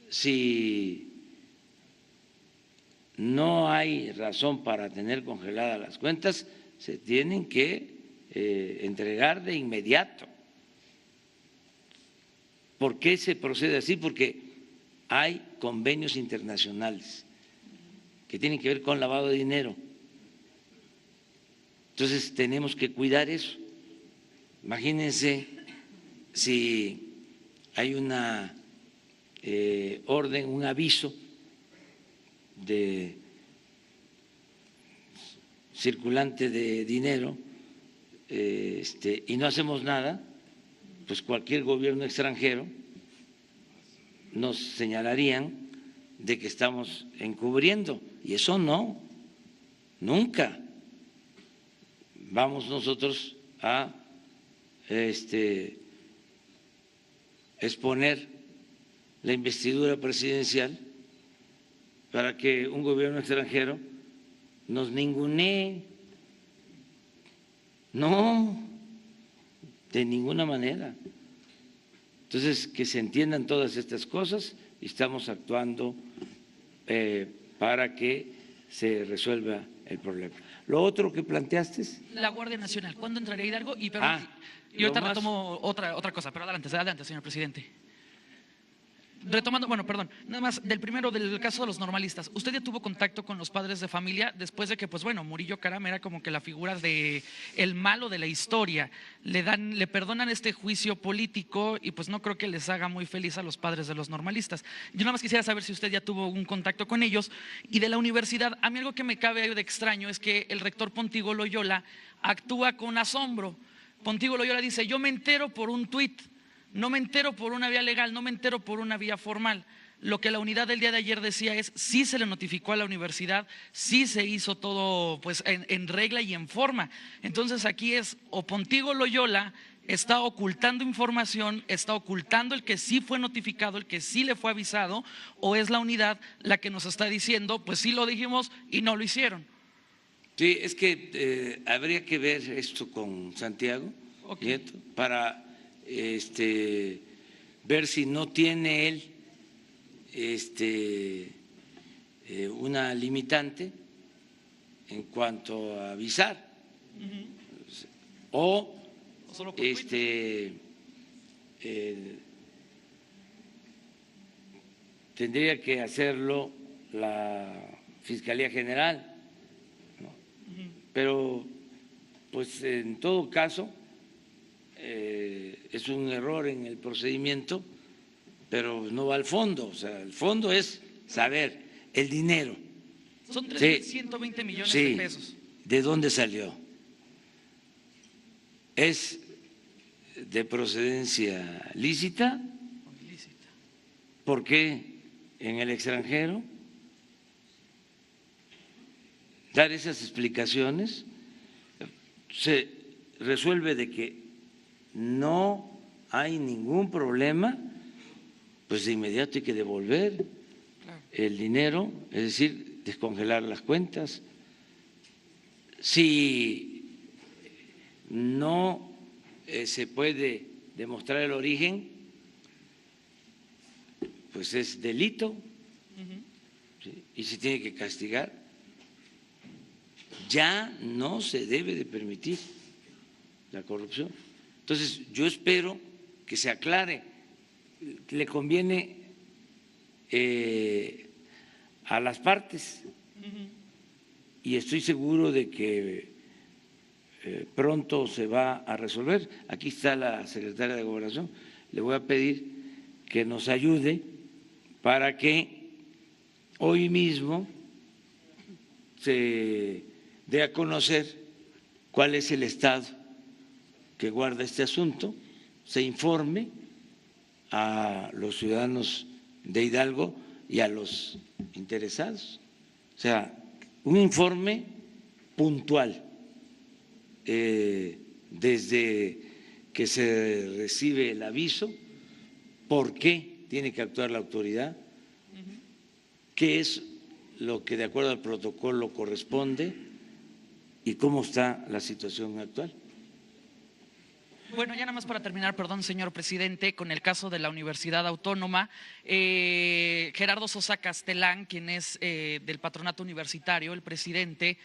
si no hay razón para tener congeladas las cuentas, se tienen que entregar de inmediato. ¿Por qué se procede así? Porque hay convenios internacionales que tienen que ver con lavado de dinero. Entonces tenemos que cuidar eso. Imagínense si hay una orden, un aviso de circulante de dinero y no hacemos nada, pues cualquier gobierno extranjero nos señalarían de que estamos encubriendo, y eso no, nunca vamos nosotros a exponer la investidura presidencial para que un gobierno extranjero nos ningunee. No, de ninguna manera. Entonces, que se entiendan todas estas cosas y estamos actuando para que se resuelva el problema. Lo otro que planteaste es… La Guardia Nacional, ¿cuándo entraría Hidalgo? Y lo ahorita más… retomo otra cosa, pero adelante, señor presidente. Retomando, bueno, perdón, nada más del primero, del caso de los normalistas. ¿Usted ya tuvo contacto con los padres de familia después de que, pues bueno, Murillo Caram era como que la figura de el malo de la historia? Le perdonan este juicio político y pues no creo que les haga muy feliz a los padres de los normalistas. Yo nada más quisiera saber si usted ya tuvo un contacto con ellos. Y de la universidad, a mí algo que me cabe de extraño es que el rector Pontigo Loyola actúa con asombro. Pontigo Loyola dice: yo me entero por un tuit. No me entero por una vía legal, no me entero por una vía formal. Lo que la unidad del día de ayer decía es: sí se le notificó a la universidad, sí se hizo todo pues en regla y en forma. Entonces aquí es o Pontigo Loyola está ocultando información, está ocultando el que sí fue notificado, el que sí le fue avisado, o es la unidad la que nos está diciendo: pues sí lo dijimos y no lo hicieron. Sí, es que habría que ver esto con Santiago Nieto para ver si no tiene él una limitante en cuanto a avisar o tendría que hacerlo la Fiscalía General, ¿no? Pero pues en todo caso es un error en el procedimiento, pero no va al fondo. O sea, el fondo es saber el dinero. Son 3.120 millones de pesos. ¿De dónde salió? ¿Es de procedencia lícita? ¿Por qué en el extranjero? Dar esas explicaciones. resuelve de que no hay ningún problema, pues de inmediato hay que devolver el dinero, es decir, descongelar las cuentas. Si no se puede demostrar el origen, pues es delito, ¿sí? Y se tiene que castigar. Ya no se debe de permitir la corrupción. Entonces, yo espero que se aclare. Le conviene a las partes y estoy seguro de que pronto se va a resolver. Aquí está la secretaria de Gobernación. Le voy a pedir que nos ayude para que hoy mismo se dé a conocer cuál es el estado que guarda este asunto, se informe a los ciudadanos de Hidalgo y a los interesados. O sea, un informe puntual desde que se recibe el aviso, por qué tiene que actuar la autoridad, qué es lo que de acuerdo al protocolo corresponde y cómo está la situación actual. Bueno, ya nada más para terminar, perdón, señor presidente, con el caso de la Universidad Autónoma, Gerardo Sosa Castelán, quien es del patronato universitario, el presidente,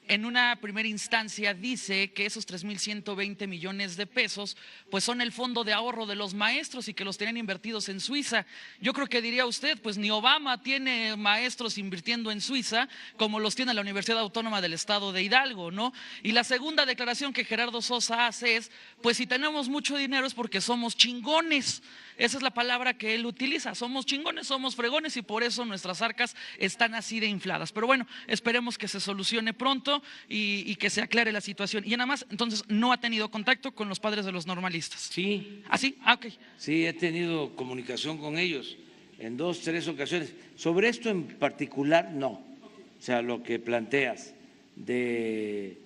en una primera instancia dice que esos 3.120 millones de pesos pues son el fondo de ahorro de los maestros y que los tienen invertidos en Suiza. Yo creo que diría usted, pues ni Obama tiene maestros invirtiendo en Suiza como los tiene la Universidad Autónoma del Estado de Hidalgo, ¿no? Y la segunda declaración que Gerardo Sosa hace es, pues si tenemos mucho dinero es porque somos chingones. Esa es la palabra que él utiliza, somos chingones, somos fregones y por eso nuestras arcas están así de infladas. Pero bueno, esperemos que se solucione pronto y que se aclare la situación. Y nada más, entonces, ¿no ha tenido contacto con los padres de los normalistas? Sí. ¿Ah, sí? Ah, ok. Sí, he tenido comunicación con ellos en 2, 3 ocasiones. Sobre esto en particular, no. O sea, lo que planteas de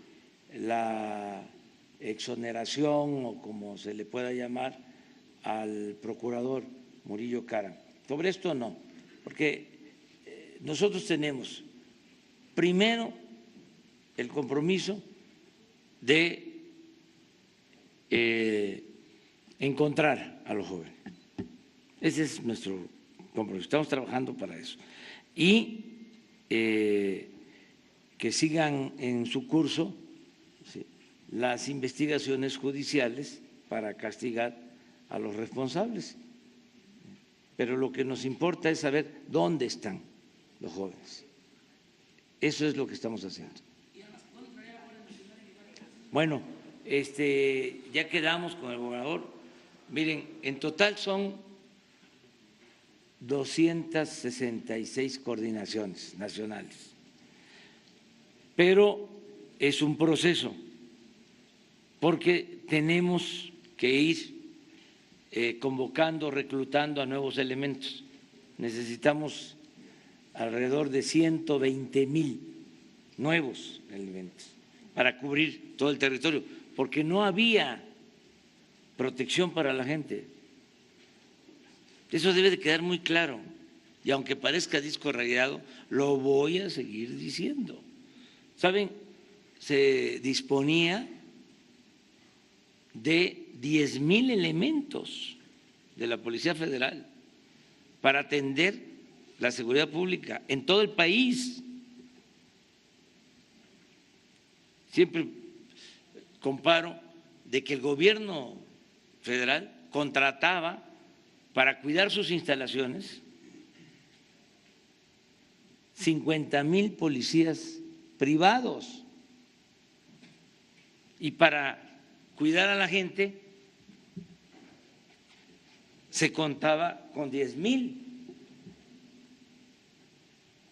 la exoneración o como se le pueda llamar al procurador Murillo Karam. Sobre esto no, porque nosotros tenemos primero el compromiso de encontrar a los jóvenes. Ese es nuestro compromiso, estamos trabajando para eso. Y que sigan en su curso, ¿sí?, las investigaciones judiciales para castigar a los responsables. Pero lo que nos importa es saber dónde están los jóvenes. Eso es lo que estamos haciendo. Bueno, ya quedamos con el gobernador. Miren, en total son 266 coordinaciones nacionales, pero es un proceso porque tenemos que ir convocando, reclutando a nuevos elementos. Necesitamos alrededor de 120,000 nuevos elementos para cubrir todo el territorio, porque no había protección para la gente. Eso debe de quedar muy claro. Y aunque parezca disco rayado, lo voy a seguir diciendo. ¿Saben? Se disponía de 10,000 elementos de la Policía Federal para atender la seguridad pública en todo el país. Siempre comparo de que el gobierno federal contrataba para cuidar sus instalaciones 50,000 policías privados y para cuidar a la gente se contaba con 10,000,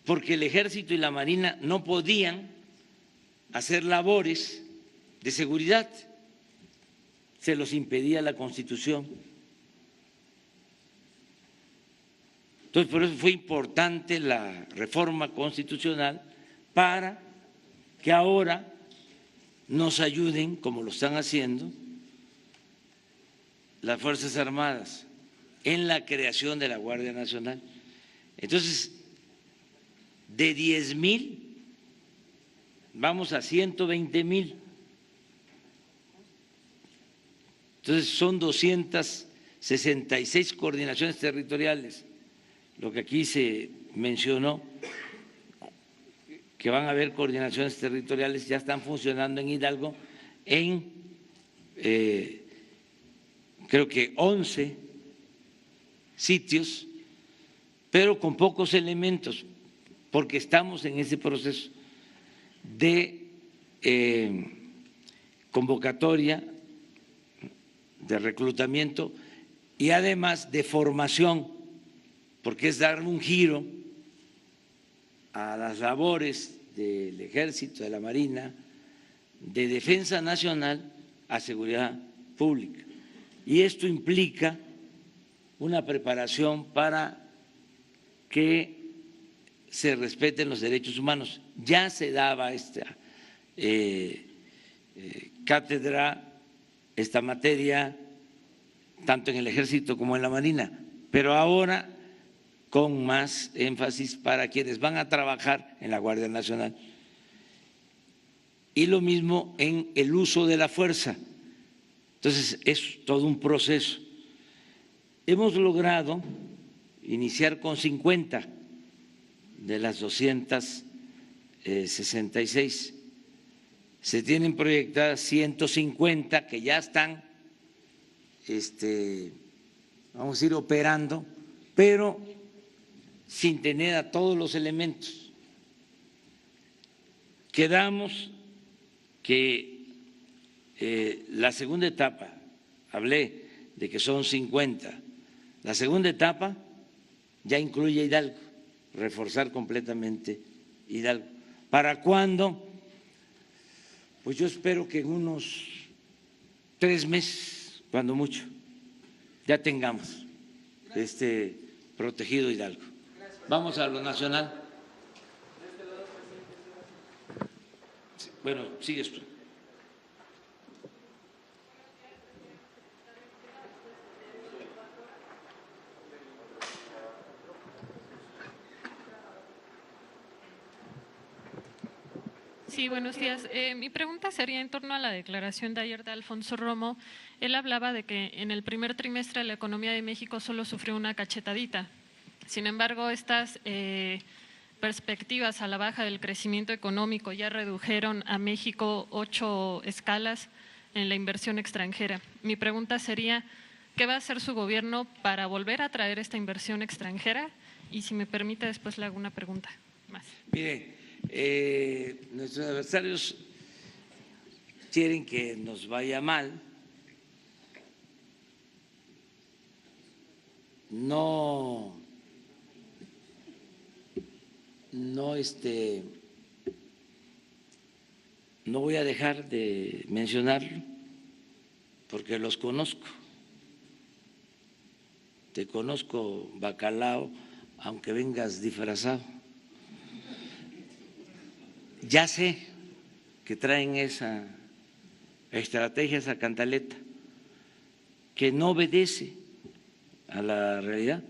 porque el Ejército y la Marina no podían hacer labores de seguridad, se los impedía la Constitución. Entonces, por eso fue importante la reforma constitucional para que ahora nos ayuden, como lo están haciendo las Fuerzas Armadas, en la creación de la Guardia Nacional. Entonces, de 10,000 vamos a 120,000. Entonces, son 266 coordinaciones territoriales. Lo que aquí se mencionó, que van a haber coordinaciones territoriales, ya están funcionando en Hidalgo en creo que 11 sitios, pero con pocos elementos, porque estamos en ese proceso de convocatoria, de reclutamiento y además de formación, porque es dar un giro a las labores del Ejército, de la Marina, de defensa nacional a seguridad pública. Y esto implica una preparación para que se respeten los derechos humanos. Ya se daba esta cátedra, esta materia, tanto en el Ejército como en la Marina, pero ahora con más énfasis para quienes van a trabajar en la Guardia Nacional. Y lo mismo en el uso de la fuerza. Entonces, es todo un proceso. Hemos logrado iniciar con 50 de las 266. Se tienen proyectadas 150 que ya están, vamos a ir operando, pero sin tener a todos los elementos. Quedamos que la segunda etapa, hablé de que son 50, la segunda etapa ya incluye Hidalgo, reforzar completamente Hidalgo. ¿Para cuándo? Pues yo espero que en unos 3 meses, cuando mucho, ya tengamos protegido Hidalgo. Vamos a lo nacional. Bueno, sigues tú. Sí, buenos días. Mi pregunta sería en torno a la declaración de ayer de Alfonso Romo. Él hablaba de que en el primer trimestre la economía de México solo sufrió una cachetadita. Sin embargo, estas perspectivas a la baja del crecimiento económico ya redujeron a México 8 escalas en la inversión extranjera. Mi pregunta sería, ¿qué va a hacer su gobierno para volver a traer esta inversión extranjera? Y si me permite, después le hago una pregunta más. Mire, nuestros adversarios quieren que nos vaya mal, no voy a dejar de mencionarlo porque los conozco. Te conozco, bacalao, aunque vengas disfrazado. Ya sé que traen esa estrategia, esa cantaleta, que no obedece a la realidad.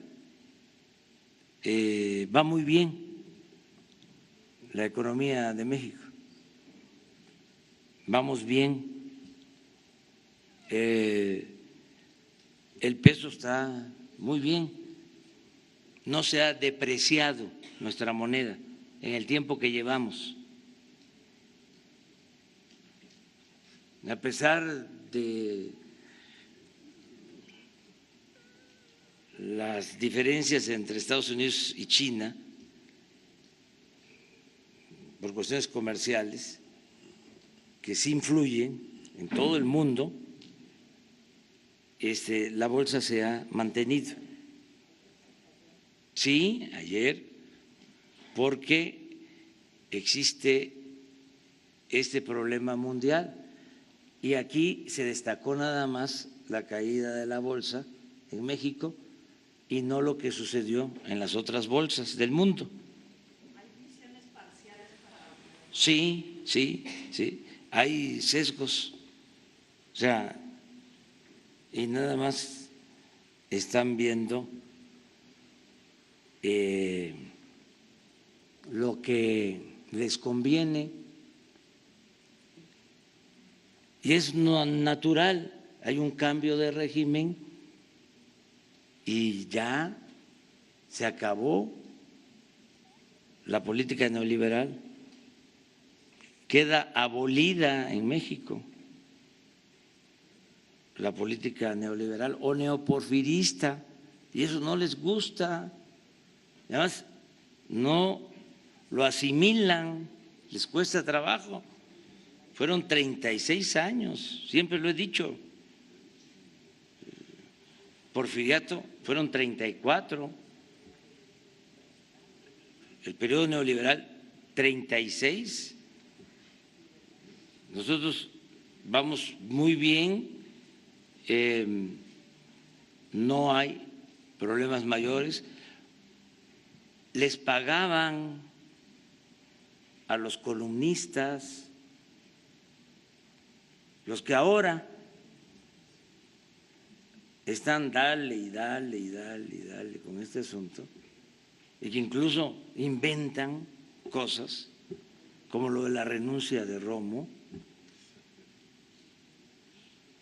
Va muy bien la economía de México, vamos bien, el peso está muy bien, no se ha depreciado nuestra moneda en el tiempo que llevamos. A pesar de las diferencias entre Estados Unidos y China por cuestiones comerciales que sí influyen en todo el mundo, la bolsa se ha mantenido. Sí, ayer, porque existe este problema mundial. Y aquí se destacó nada más la caída de la bolsa en México y no lo que sucedió en las otras bolsas del mundo. ¿Hay visiones parciales para...? Sí. hay sesgos, o sea, y nada más están viendo lo que les conviene y es no natural. Hay un cambio de régimen y ya se acabó la política neoliberal, queda abolida en México la política neoliberal o neoporfirista, y eso no les gusta, además no lo asimilan, les cuesta trabajo. Fueron 36 años, siempre lo he dicho. Porfiriato fueron 34, el periodo neoliberal 36. Nosotros vamos muy bien, no hay problemas mayores. Les pagaban a los columnistas, los que ahora están dale y dale y dale y dale con este asunto, y que incluso inventan cosas como lo de la renuncia de Romo,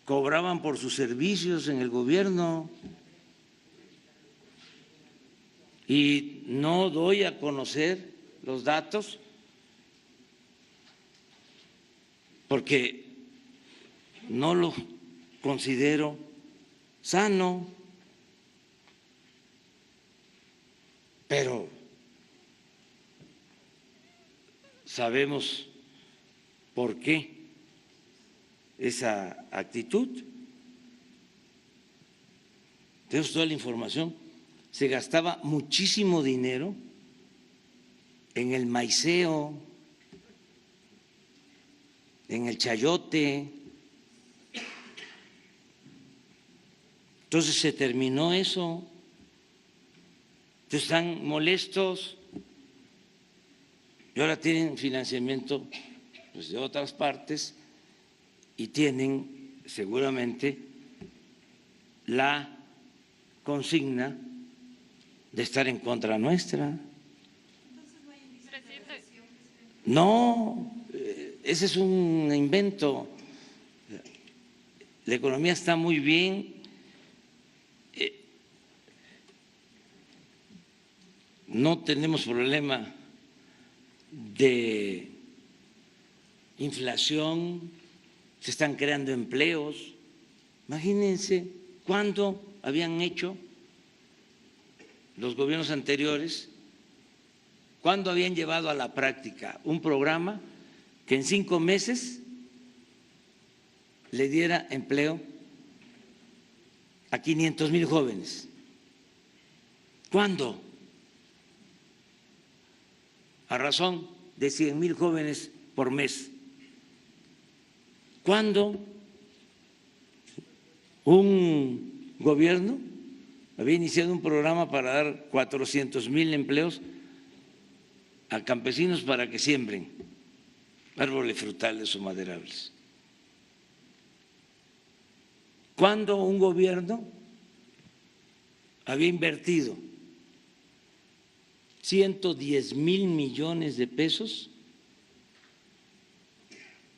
cobraban por sus servicios en el gobierno, y no doy a conocer los datos porque no lo considero sano, pero sabemos por qué esa actitud. Tenemos toda la información. Se gastaba muchísimo dinero en el maiceo, en el chayote. Entonces se terminó eso. Entonces están molestos y ahora tienen financiamiento pues, de otras partes y tienen seguramente la consigna de estar en contra nuestra. No, ese es un invento. La economía está muy bien. No tenemos problema de inflación, se están creando empleos. Imagínense cuándo habían hecho los gobiernos anteriores, cuándo habían llevado a la práctica un programa que en 5 meses le diera empleo a 500,000 jóvenes. ¿Cuándo? A razón de 100,000 jóvenes por mes. ¿Cuándo un gobierno había iniciado un programa para dar 400,000 empleos a campesinos para que siembren árboles frutales o maderables? ¿Cuándo un gobierno había invertido 110,000 millones de pesos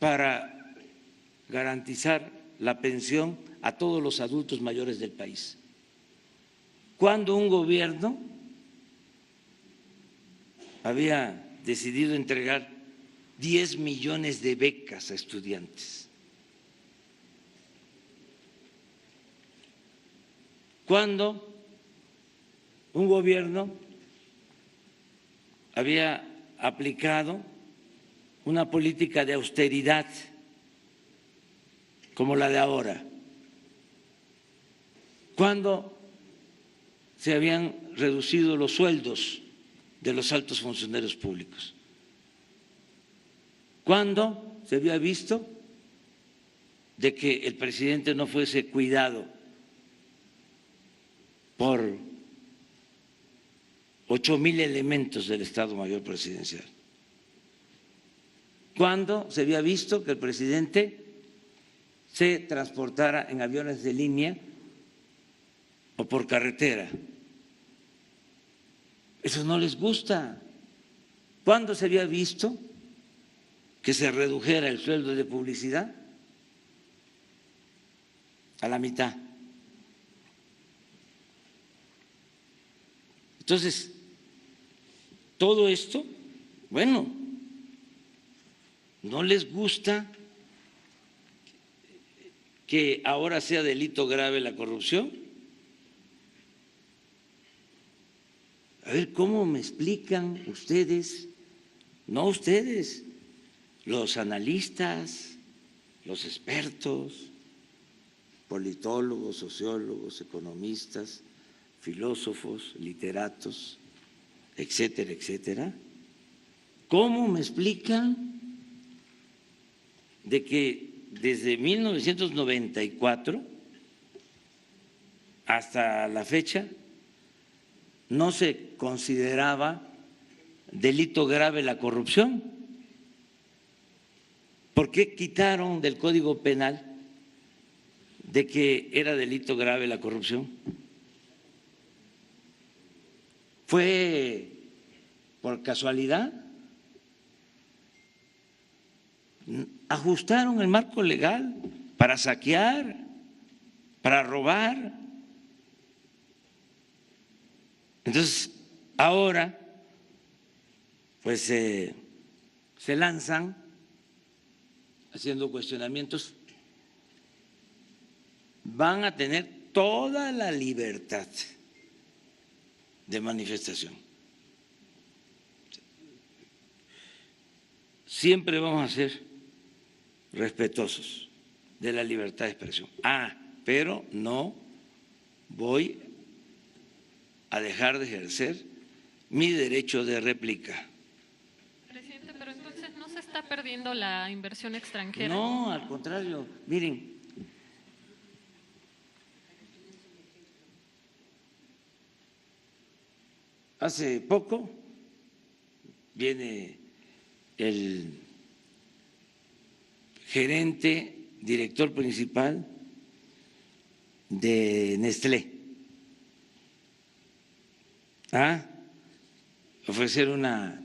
para garantizar la pensión a todos los adultos mayores del país? ¿Cuándo un gobierno había decidido entregar 10 millones de becas a estudiantes? ¿Cuándo un gobierno había aplicado una política de austeridad como la de ahora? ¿Cuándo se habían reducido los sueldos de los altos funcionarios públicos? ¿Cuándo se había visto de que el presidente no fuese cuidado por 8,000 elementos del Estado Mayor Presidencial? ¿Cuándo se había visto que el presidente se transportara en aviones de línea o por carretera? Eso no les gusta. ¿Cuándo se había visto que se redujera el sueldo de publicidad a la mitad? Entonces, todo esto, bueno, no les gusta que ahora sea delito grave la corrupción. A ver, ¿cómo me explican ustedes? No ustedes, los analistas, los expertos, politólogos, sociólogos, economistas, filósofos, literatos, etcétera, etcétera. ¿Cómo me explican de que desde 1994 hasta la fecha no se consideraba delito grave la corrupción? ¿Por qué quitaron del Código Penal de que era delito grave la corrupción? ¿Fue por casualidad? Ajustaron el marco legal para saquear, para robar. Entonces, ahora, pues se lanzan haciendo cuestionamientos. Van a tener toda la libertad de manifestación. Siempre vamos a ser respetuosos de la libertad de expresión. Pero no voy a dejar de ejercer mi derecho de réplica. Presidente, pero entonces no se está perdiendo la inversión extranjera. No, al contrario. Miren, hace poco viene el gerente, director principal de Nestlé a ofrecer una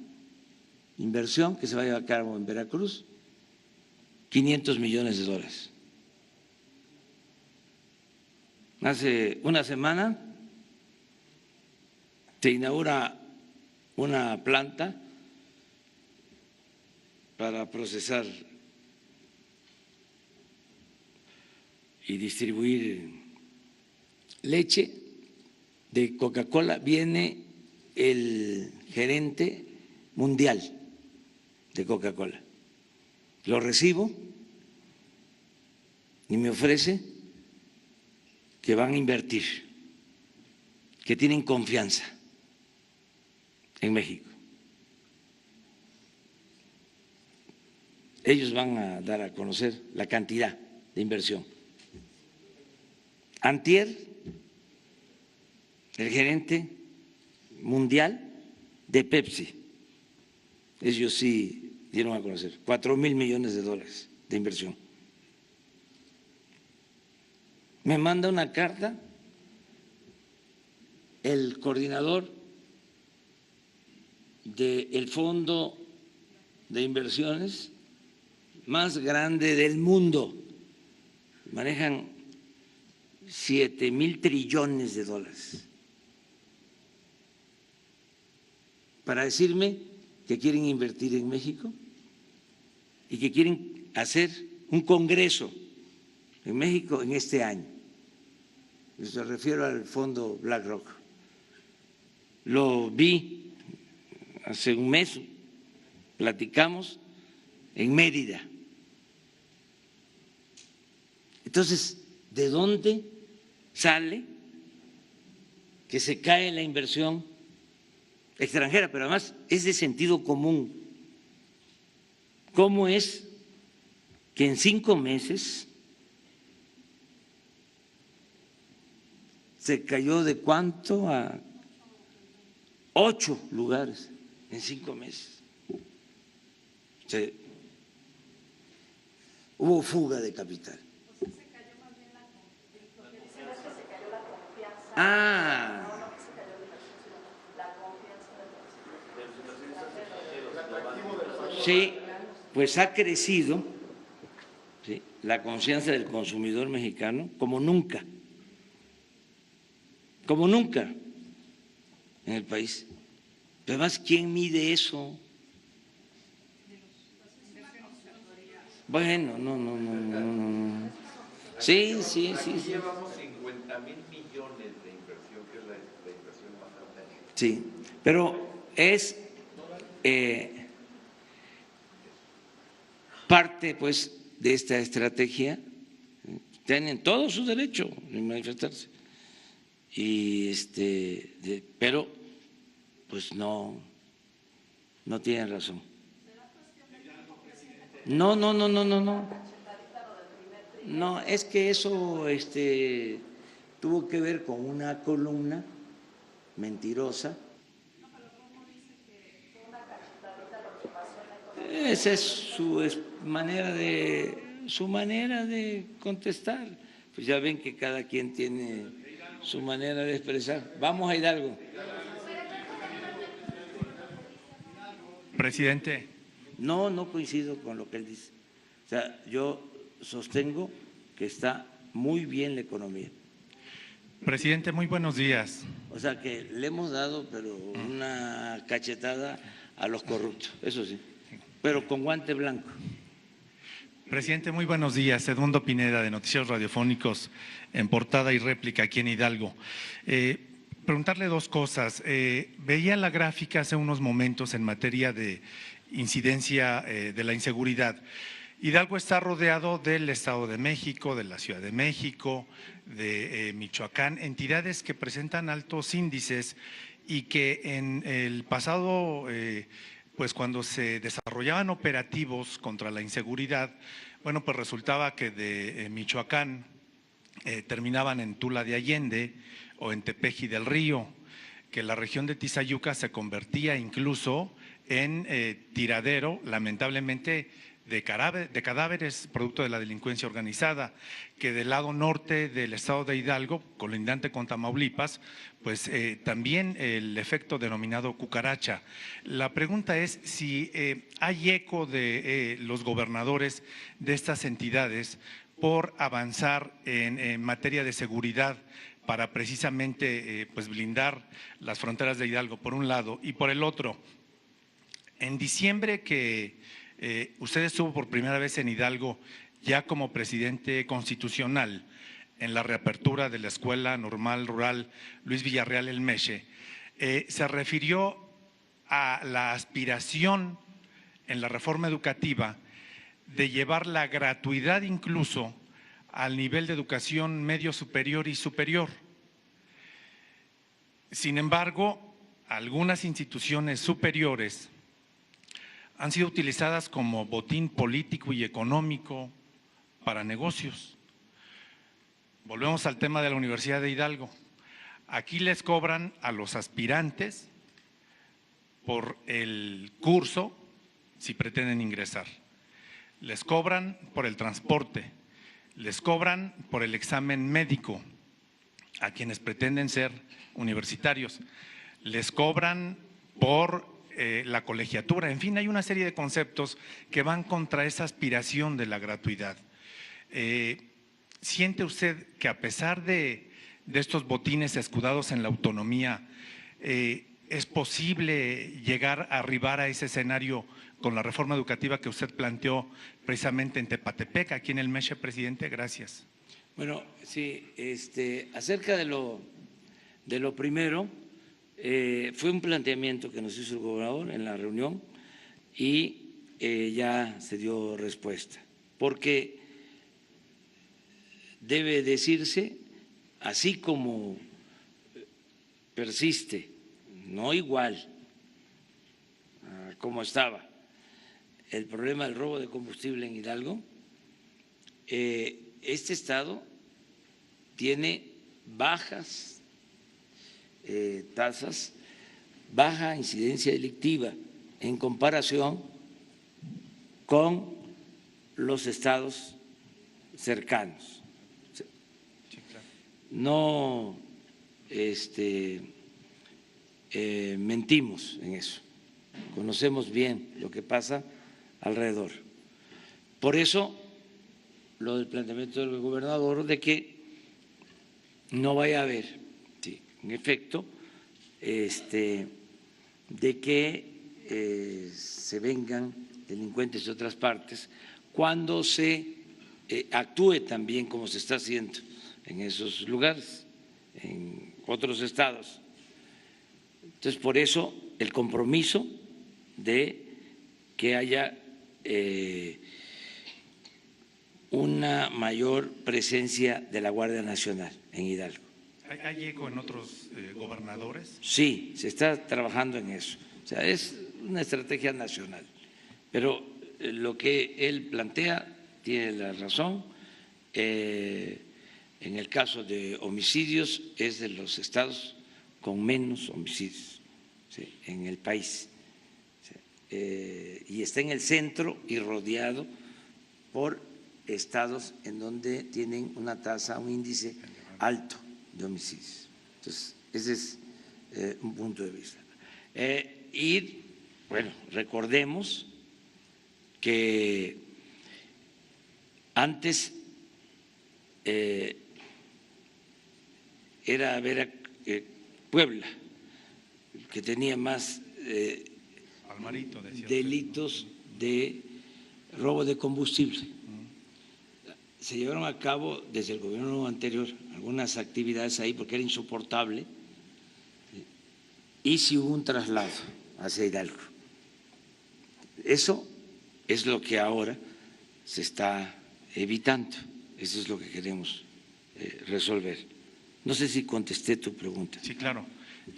inversión que se va a llevar a cabo en Veracruz, $500 millones. Hace una semana se inaugura una planta para procesar y distribuir leche de Coca-Cola. Viene el gerente mundial de Coca-Cola. Lo recibo y me ofrece que van a invertir, que tienen confianza en México. Ellos van a dar a conocer la cantidad de inversión. Antier, el gerente mundial de Pepsi, ellos sí dieron a conocer $4,000 millones de inversión. Me manda una carta el coordinador del fondo de inversiones más grande del mundo, manejan $7,000 trillones, para decirme que quieren invertir en México y que quieren hacer un congreso en México en este año. Me refiero al fondo BlackRock. Lo vi hace un mes, platicamos en Mérida. Entonces, ¿de dónde sale que se cae la inversión extranjera? Pero además es de sentido común. ¿Cómo es que en 5 meses se cayó de cuánto a 8 lugares en 5 meses? hubo fuga de capital. Ah, sí, pues ha crecido, ¿sí?, la confianza del consumidor mexicano como nunca en el país. Pero además, ¿quién mide eso? Bueno, no. Sí. Llevamos 50,000 millones de inversión, que es la inversión más alta. Sí, pero es parte, pues, de esta estrategia. Tienen todo su derecho de manifestarse, pero pues no tienen razón. No. No, es que eso tuvo que ver con una columna mentirosa. Esa es su manera de contestar. Pues ya ven que cada quien tiene su manera de expresar. Vamos a Hidalgo. Presidente. No coincido con lo que él dice. O sea, yo sostengo que está muy bien la economía. Presidente, muy buenos días. O sea, que le hemos dado, pero una cachetada a los corruptos, eso sí, pero con guante blanco. Presidente, muy buenos días. Edmundo Pineda, de Noticieros Radiofónicos, en portada y réplica aquí en Hidalgo. Preguntarle dos cosas. Veía la gráfica hace unos momentos en materia de incidencia de la inseguridad. Hidalgo está rodeado del Estado de México, de la Ciudad de México, de Michoacán, entidades que presentan altos índices y que en el pasado, pues cuando se desarrollaban operativos contra la inseguridad, bueno, pues resultaba que de Michoacán terminaban en Tula de Allende o en Tepeji del Río, que la región de Tizayuca se convertía incluso en tiradero, lamentablemente, de cadáveres producto de la delincuencia organizada, que del lado norte del estado de Hidalgo, colindante con Tamaulipas, pues también el efecto denominado cucaracha. La pregunta es si hay eco de los gobernadores de estas entidades por avanzar en materia de seguridad para precisamente pues blindar las fronteras de Hidalgo por un lado, y por el otro, en diciembre que usted estuvo por primera vez en Hidalgo ya como presidente constitucional en la reapertura de la Escuela Normal Rural Luis Villarreal El Meche, se refirió a la aspiración en la reforma educativa de llevar la gratuidad incluso al nivel de educación medio superior y superior. Sin embargo, algunas instituciones superiores han sido utilizadas como botín político y económico para negocios. Volvemos al tema de la Universidad de Hidalgo. Aquí les cobran a los aspirantes por el curso si pretenden ingresar. Les cobran por el transporte, les cobran por el examen médico a quienes pretenden ser universitarios, les cobran por la colegiatura, en fin, hay una serie de conceptos que van contra esa aspiración de la gratuidad. ¿Siente usted que a pesar de estos botines escudados en la autonomía, es posible llegar a arribar a ese escenario con la reforma educativa que usted planteó precisamente en Tepatepec, aquí en el Meche, presidente? Gracias. Bueno, sí, acerca de lo primero, fue un planteamiento que nos hizo el gobernador en la reunión y ya se dio respuesta, porque debe decirse, así como persiste, no igual a como estaba, el problema del robo de combustible en Hidalgo, este estado tiene bajas tasas, baja incidencia delictiva en comparación con los estados cercanos. No mentimos en eso, conocemos bien lo que pasa alrededor. Por eso, lo del planteamiento del gobernador de que no vaya a haber, sí, en efecto, de que se vengan delincuentes de otras partes cuando se actúe también como se está haciendo en esos lugares, en otros estados. Entonces, por eso el compromiso de que haya una mayor presencia de la Guardia Nacional en Hidalgo. ¿Hay eco en otros gobernadores? Sí, se está trabajando en eso. O sea, es una estrategia nacional. Pero lo que él plantea tiene la razón. En el caso de homicidios es de los estados con menos homicidios, ¿sí?, en el país. ¿Sí? Y está en el centro y rodeado por estados en donde tienen una tasa, un índice alto de homicidios. Entonces, ese es un punto de vista. Y, bueno, recordemos que antes era Puebla, que tenía más delitos de robo de combustible. Se llevaron a cabo desde el gobierno anterior algunas actividades ahí porque era insoportable y sí hubo un traslado hacia Hidalgo. Eso es lo que ahora se está evitando, eso es lo que queremos resolver. No sé si contesté tu pregunta. Sí, claro.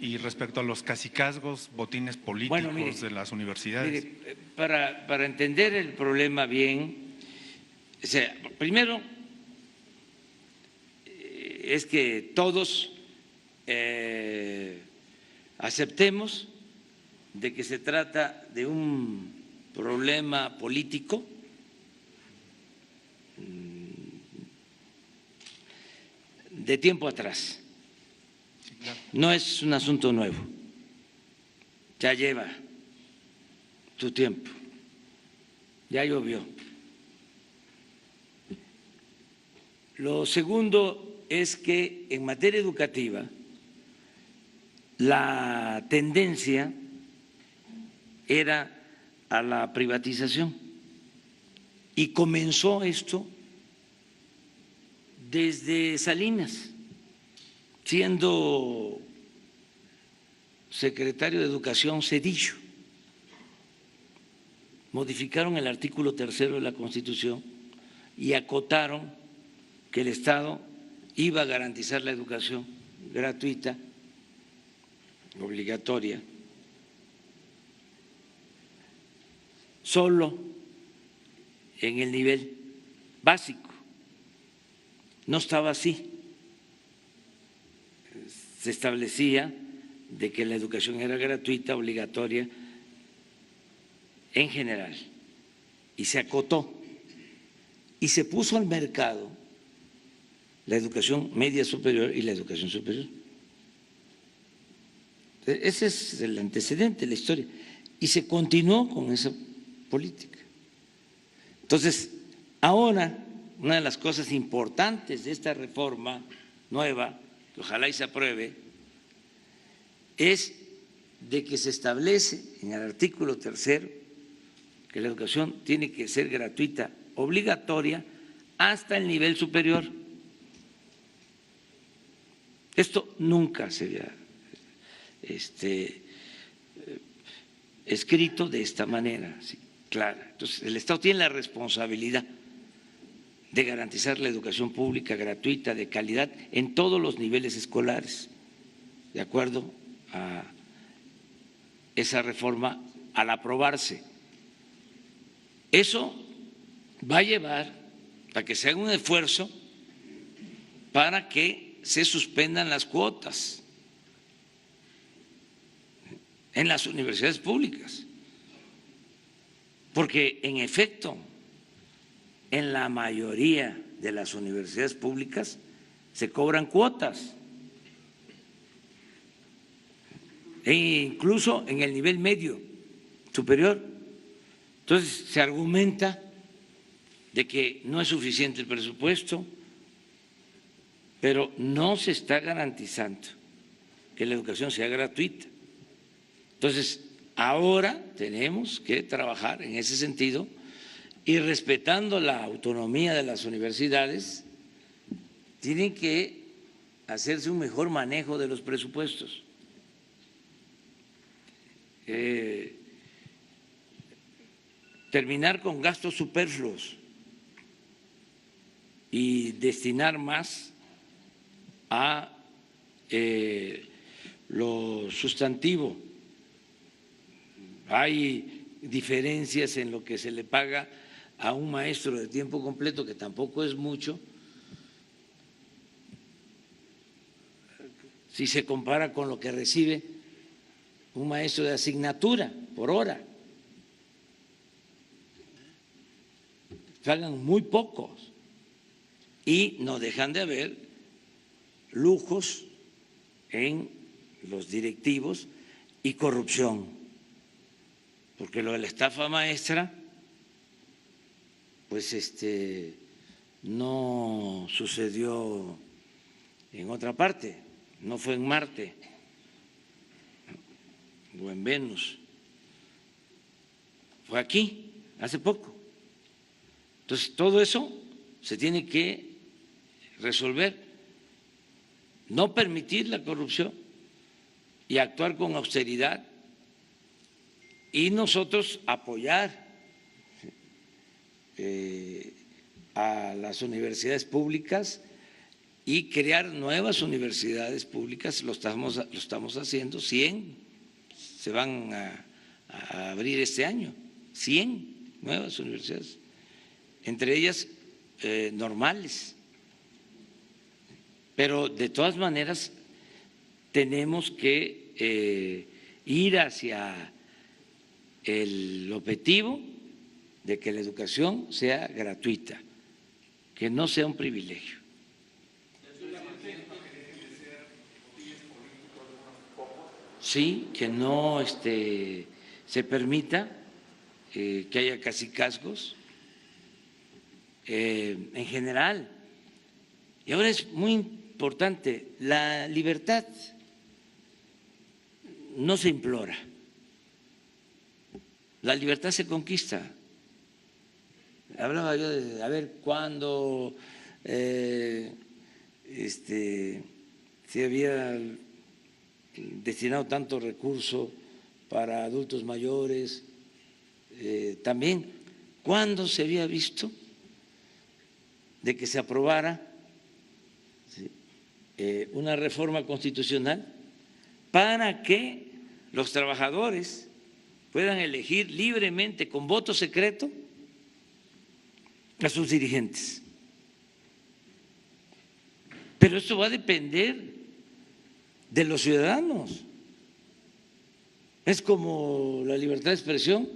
Y respecto a los cacicazgos, botines políticos, bueno, mire, de las universidades. Mire, para entender el problema bien, o sea, primero es que todos aceptemos de que se trata de un problema político de tiempo atrás. Sí, claro. No es un asunto nuevo, ya lleva su tiempo, ya llovió. Lo segundo es que en materia educativa la tendencia era a la privatización y comenzó esto desde Salinas, siendo secretario de Educación Zedillo. Modificaron el artículo 3 de la Constitución y acotaron que el Estado iba a garantizar la educación gratuita, obligatoria, solo en el nivel básico. No estaba así. Se establecía de que la educación era gratuita, obligatoria, en general, y se acotó y se puso al mercado la educación media superior y la educación superior. Ese es el antecedente, la historia, y se continuó con esa política. Entonces, ahora, una de las cosas importantes de esta reforma nueva, que ojalá y se apruebe, es de que se establece en el artículo 3 que la educación tiene que ser gratuita, obligatoria, hasta el nivel superior. Esto nunca se había escrito de esta manera, así, clara. Entonces, el Estado tiene la responsabilidad de garantizar la educación pública gratuita, de calidad, en todos los niveles escolares, de acuerdo a esa reforma al aprobarse. Eso va a llevar a que se haga un esfuerzo para que se suspendan las cuotas en las universidades públicas, porque en efecto en la mayoría de las universidades públicas se cobran cuotas, e incluso en el nivel medio superior. Entonces se argumenta de que no es suficiente el presupuesto, pero no se está garantizando que la educación sea gratuita. Entonces, ahora tenemos que trabajar en ese sentido y respetando la autonomía de las universidades, tienen que hacerse un mejor manejo de los presupuestos. Terminar con gastos superfluos y destinar más a lo sustantivo. Hay diferencias en lo que se le paga a un maestro de tiempo completo, que tampoco es mucho, si se compara con lo que recibe un maestro de asignatura por hora. Pagan muy pocos y no dejan de haber lujos en los directivos y corrupción, porque lo de la estafa maestra pues no sucedió en otra parte, no fue en Marte o en Venus, fue aquí hace poco. Entonces todo eso se tiene que resolver, no permitir la corrupción y actuar con austeridad, y nosotros apoyar a las universidades públicas y crear nuevas universidades públicas. Lo estamos haciendo. 100 se van a abrir este año, 100 nuevas universidades, entre ellas normales. Pero de todas maneras tenemos que ir hacia el objetivo de que la educación sea gratuita, que no sea un privilegio. Sí, que no se permita que haya cacicazgos en general. Y ahora es muy importante, la libertad no se implora, la libertad se conquista. Hablaba yo de a ver cuándo se había destinado tanto recurso para adultos mayores, también cuándo se había visto de que se aprobara una reforma constitucional para que los trabajadores puedan elegir libremente con voto secreto a sus dirigentes. Pero esto va a depender de los ciudadanos. Es como la libertad de expresión,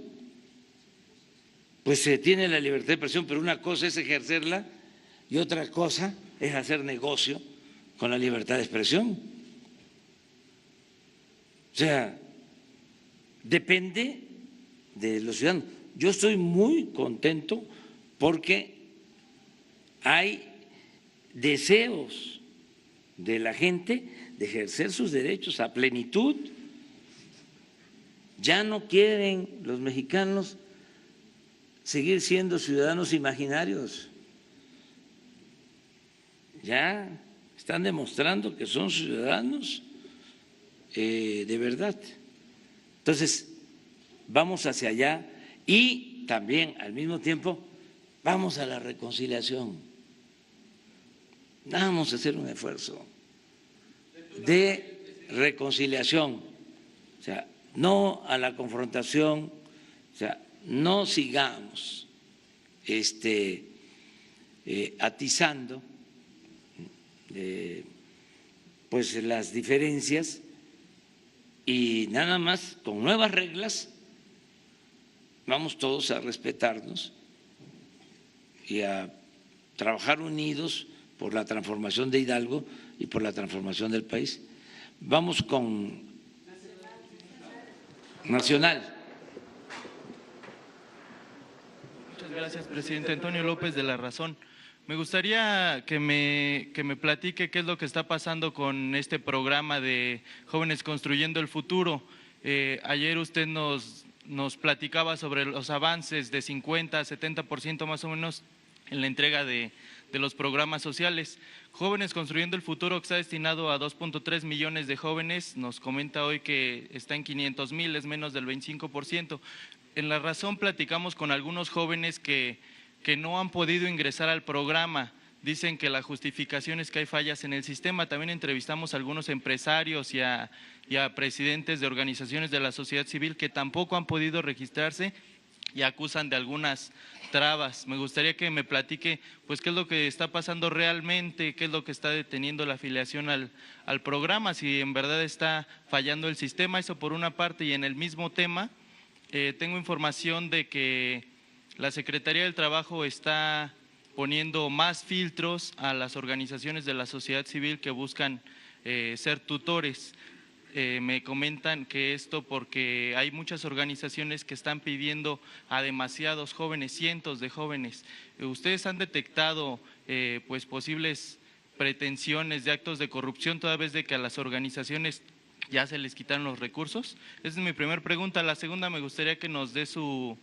pues se tiene la libertad de expresión, pero una cosa es ejercerla y otra cosa es hacer negocio con la libertad de expresión. O sea, depende de los ciudadanos. Yo estoy muy contento porque hay deseos de la gente de ejercer sus derechos a plenitud. Ya no quieren los mexicanos seguir siendo ciudadanos imaginarios. Ya están demostrando que son ciudadanos de verdad. Entonces, vamos hacia allá y también al mismo tiempo vamos a la reconciliación. Vamos a hacer un esfuerzo de reconciliación, o sea, no a la confrontación, o sea, no sigamos atizando pues las diferencias, y nada más con nuevas reglas vamos todos a respetarnos y a trabajar unidos por la transformación de Hidalgo y por la transformación del país. Vamos con Nacional. Muchas gracias, presidente. Antonio López de La Razón. Me gustaría que me platique qué es lo que está pasando con este programa de Jóvenes Construyendo el Futuro. Ayer usted nos platicaba sobre los avances de 50 a 70% más o menos en la entrega de los programas sociales. Jóvenes Construyendo el Futuro, que está destinado a 2.3 millones de jóvenes, nos comenta hoy que está en 500,000, es menos del 25%. En La Razón platicamos con algunos jóvenes que no han podido ingresar al programa. Dicen que la justificación es que hay fallas en el sistema. También entrevistamos a algunos empresarios y a presidentes de organizaciones de la sociedad civil que tampoco han podido registrarse y acusan de algunas trabas. Me gustaría que me platique pues qué es lo que está pasando realmente, qué es lo que está deteniendo la afiliación al programa, si en verdad está fallando el sistema, eso por una parte. Y en el mismo tema, tengo información de que la Secretaría del Trabajo está poniendo más filtros a las organizaciones de la sociedad civil que buscan ser tutores. Me comentan que esto porque hay muchas organizaciones que están pidiendo a demasiados jóvenes, cientos de jóvenes. ¿Ustedes han detectado pues posibles pretensiones de actos de corrupción toda vez de que a las organizaciones ya se les quitaron los recursos? Esa es mi primera pregunta. La segunda, me gustaría que nos dé su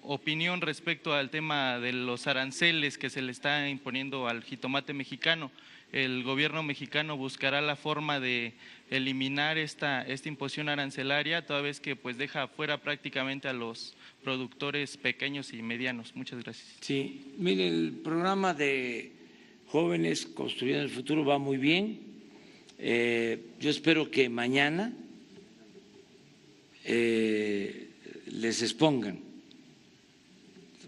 opinión respecto al tema de los aranceles que se le está imponiendo al jitomate mexicano. El gobierno mexicano buscará la forma de eliminar esta imposición arancelaria, toda vez que pues deja fuera prácticamente a los productores pequeños y medianos. Muchas gracias. Sí, mire, el programa de Jóvenes Construyendo el Futuro va muy bien. Yo espero que mañana les expongan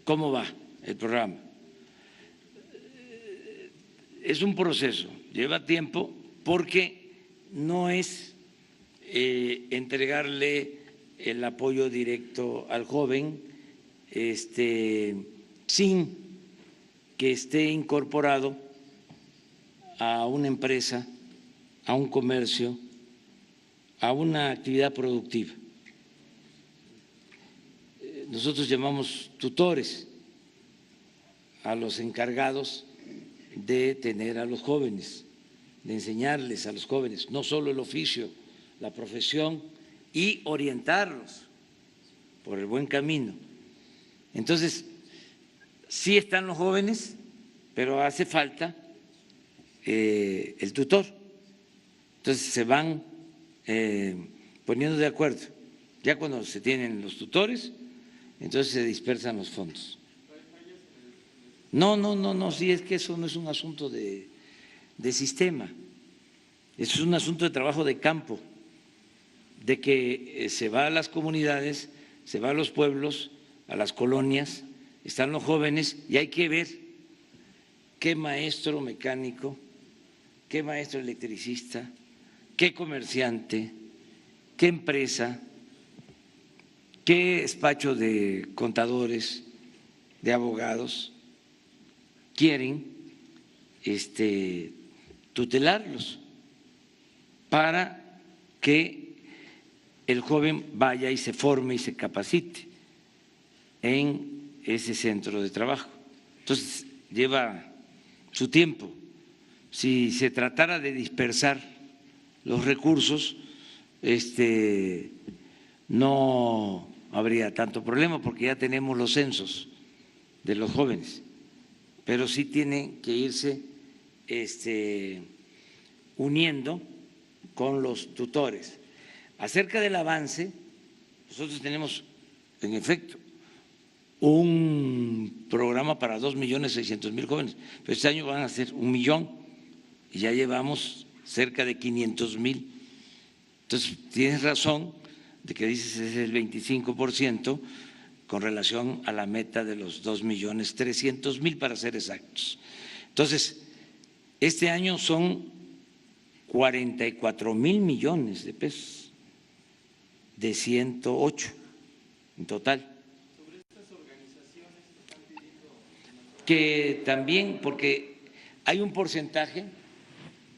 cómo va el programa. Es un proceso, lleva tiempo, porque no es entregarle el apoyo directo al joven sin que esté incorporado a una empresa, a un comercio, a una actividad productiva. Nosotros llamamos tutores a los encargados de tener a los jóvenes, de enseñarles a los jóvenes, no solo el oficio, la profesión, y orientarlos por el buen camino. Entonces, sí están los jóvenes, pero hace falta el tutor. Entonces se van poniendo de acuerdo. Ya cuando se tienen los tutores, entonces se dispersan los fondos. No, sí, es que eso no es un asunto de sistema, es un asunto de trabajo de campo, de que se va a las comunidades, se va a los pueblos, a las colonias, están los jóvenes y hay que ver qué maestro mecánico, qué maestro electricista, qué comerciante, qué empresa, qué despacho de contadores, de abogados quieren tutelarlos para que el joven vaya y se forme y se capacite en ese centro de trabajo. Entonces, lleva su tiempo. Si se tratara de dispersar los recursos, no habría tanto problema porque ya tenemos los censos de los jóvenes, pero sí tienen que irse uniendo con los tutores. Acerca del avance, nosotros tenemos, en efecto, un programa para 2.600.000 jóvenes, pero este año van a ser 1 millón y ya llevamos cerca de 500.000. Entonces, tienes razón de que dices es el 25% con relación a la meta de los 2.300.000 para ser exactos. Entonces, este año son 44.000 millones de pesos de 108 en total. que también, porque hay un porcentaje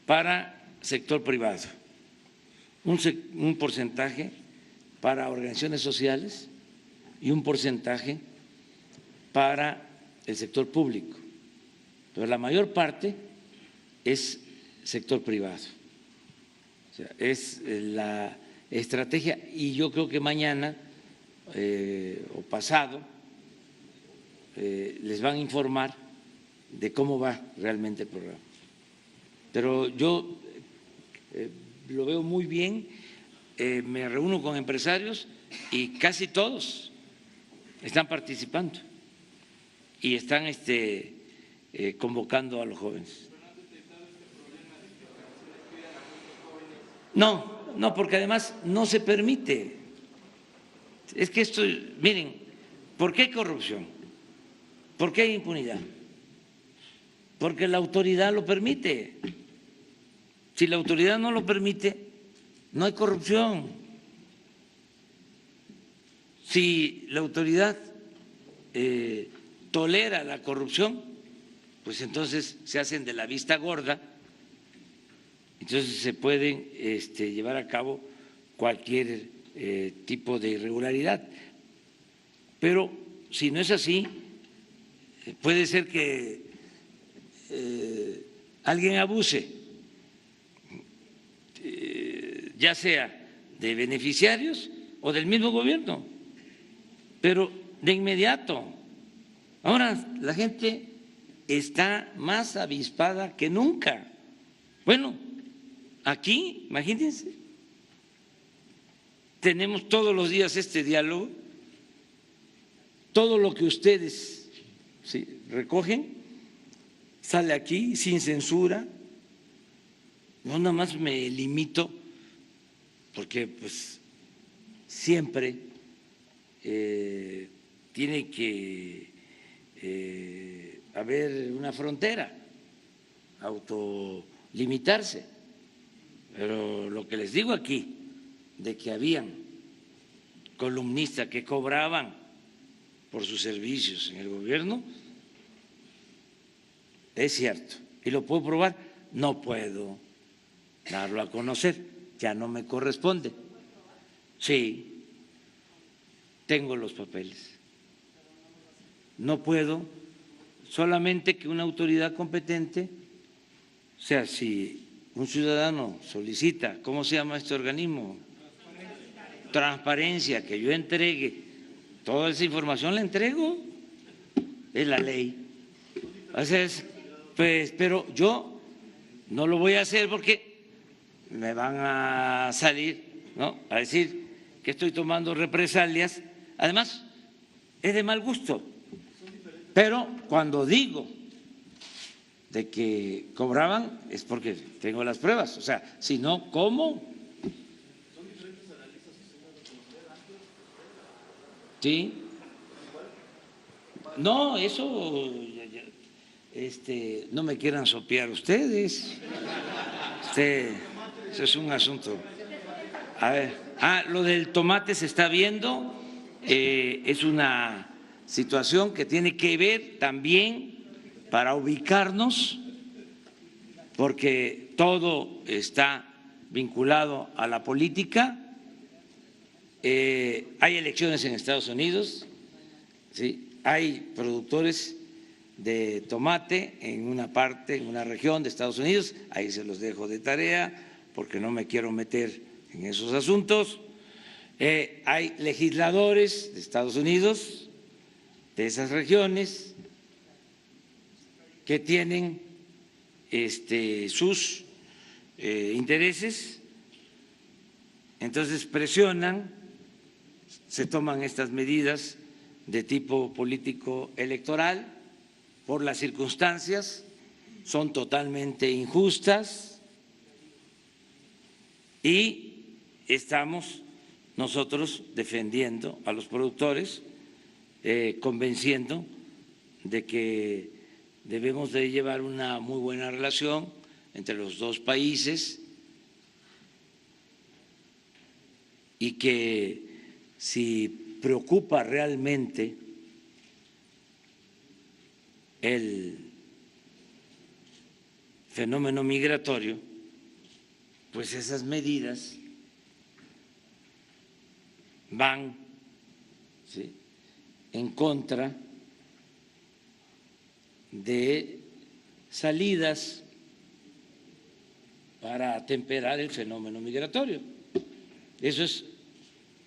para sector privado, un porcentaje para organizaciones sociales y un porcentaje para el sector público, pero la mayor parte es sector privado. O sea, es la estrategia y yo creo que mañana o pasado les van a informar de cómo va realmente el programa. Pero yo lo veo muy bien, me reúno con empresarios y casi todos están participando y están convocando a los jóvenes. No, porque además no se permite. Es que esto, miren, ¿por qué hay corrupción? ¿Por qué hay impunidad? Porque la autoridad lo permite. Si la autoridad no lo permite, no hay corrupción. Si la autoridad tolera la corrupción, pues entonces se hacen de la vista gorda, entonces se pueden llevar a cabo cualquier tipo de irregularidad. Pero si no es así, puede ser que alguien abuse, ya sea de beneficiarios o del mismo gobierno, pero de inmediato. Ahora la gente está más avispada que nunca. Bueno, aquí, imagínense, tenemos todos los días este diálogo, todo lo que ustedes recogen sale aquí sin censura. No, nada más me limito porque pues siempre tiene que haber una frontera, autolimitarse. Pero lo que les digo aquí, de que habían columnistas que cobraban por sus servicios en el gobierno, es cierto. ¿Y lo puedo probar? No puedo darlo a conocer, ya no me corresponde. Sí, tengo los papeles. No puedo, solamente que una autoridad competente, o sea, si un ciudadano solicita, ¿cómo se llama este organismo? Transparencia, que yo entregue toda esa información, la entrego, es la ley. O sea, pues, pero yo no lo voy a hacer porque me van a salir, ¿no?, a decir que estoy tomando represalias. Además, es de mal gusto. Pero cuando digo de que cobraban es porque tengo las pruebas. O sea, si no, ¿cómo? Sí. No, eso no me quieran sopear ustedes. Eso es un asunto. A ver, lo del tomate se está viendo, es una situación que tiene que ver también para ubicarnos, porque todo está vinculado a la política. Hay elecciones en Estados Unidos, ¿sí? Hay productores de tomate en una parte, en una región de Estados Unidos, ahí se los dejo de tarea porque no me quiero meter en esos asuntos. Hay legisladores de Estados Unidos, de esas regiones, que tienen sus intereses, entonces presionan, se toman estas medidas de tipo político electoral por las circunstancias, son totalmente injustas y estamos nosotros defendiendo a los productores, convenciendo de que debemos de llevar una muy buena relación entre los dos países y que si preocupa realmente el fenómeno migratorio, pues esas medidas van, ¿sí?, en contra de salidas para atemperar el fenómeno migratorio. Eso es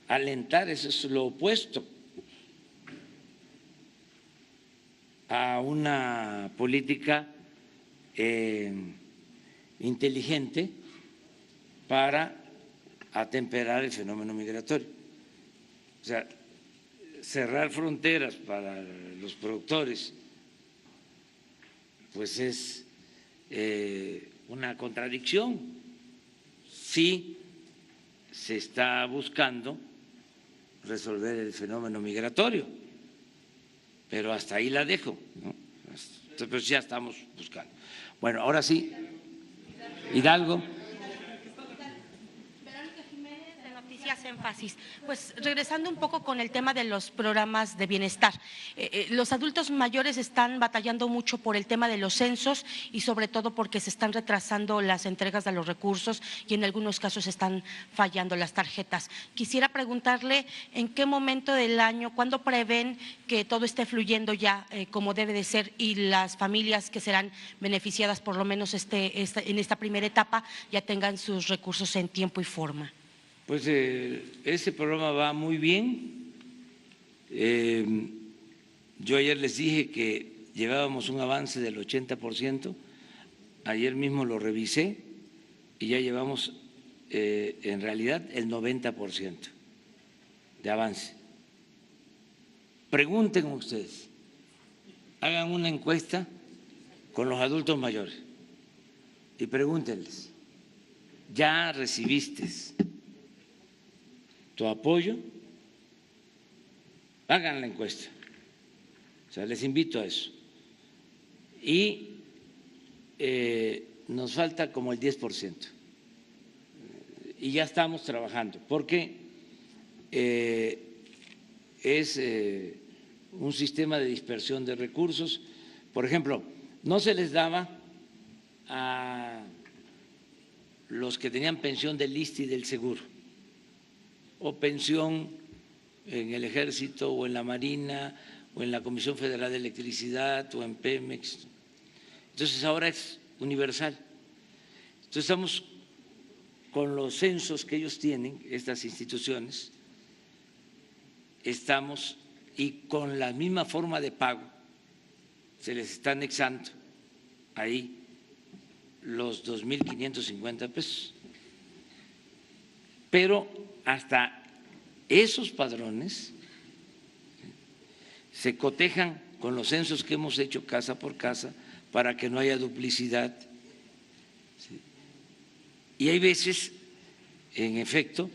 alentar, eso es lo opuesto a una política inteligente para atemperar el fenómeno migratorio. O sea, cerrar fronteras para los productores, pues es una contradicción. Sí se está buscando resolver el fenómeno migratorio, pero hasta ahí la dejo, ¿no? Entonces ya estamos buscando. Bueno, ahora sí, Hidalgo. Énfasis. Pues regresando un poco con el tema de los programas de bienestar, los adultos mayores están batallando mucho por el tema de los censos y sobre todo porque se están retrasando las entregas de los recursos y en algunos casos están fallando las tarjetas. Quisiera preguntarle en qué momento del año, cuándo prevén que todo esté fluyendo ya como debe de ser y las familias que serán beneficiadas por lo menos en esta primera etapa ya tengan sus recursos en tiempo y forma. Pues ese programa va muy bien. Yo ayer les dije que llevábamos un avance del 80%, ayer mismo lo revisé y ya llevamos en realidad el 90% de avance. Pregunten ustedes, hagan una encuesta con los adultos mayores y pregúntenles, ¿ya recibiste tu apoyo? Hagan la encuesta. O sea, les invito a eso. Y nos falta como el 10%. Y ya estamos trabajando, porque es un sistema de dispersión de recursos. Por ejemplo, no se les daba a los que tenían pensión del ISSSTE y del Seguro, o pensión en el Ejército o en la Marina o en la Comisión Federal de Electricidad o en Pemex. Entonces ahora es universal. Entonces estamos con los censos que ellos tienen, estas instituciones, estamos y con la misma forma de pago se les está anexando ahí los 2.550 pesos. Pero hasta esos padrones se cotejan con los censos que hemos hecho casa por casa para que no haya duplicidad. Y hay veces, en efecto,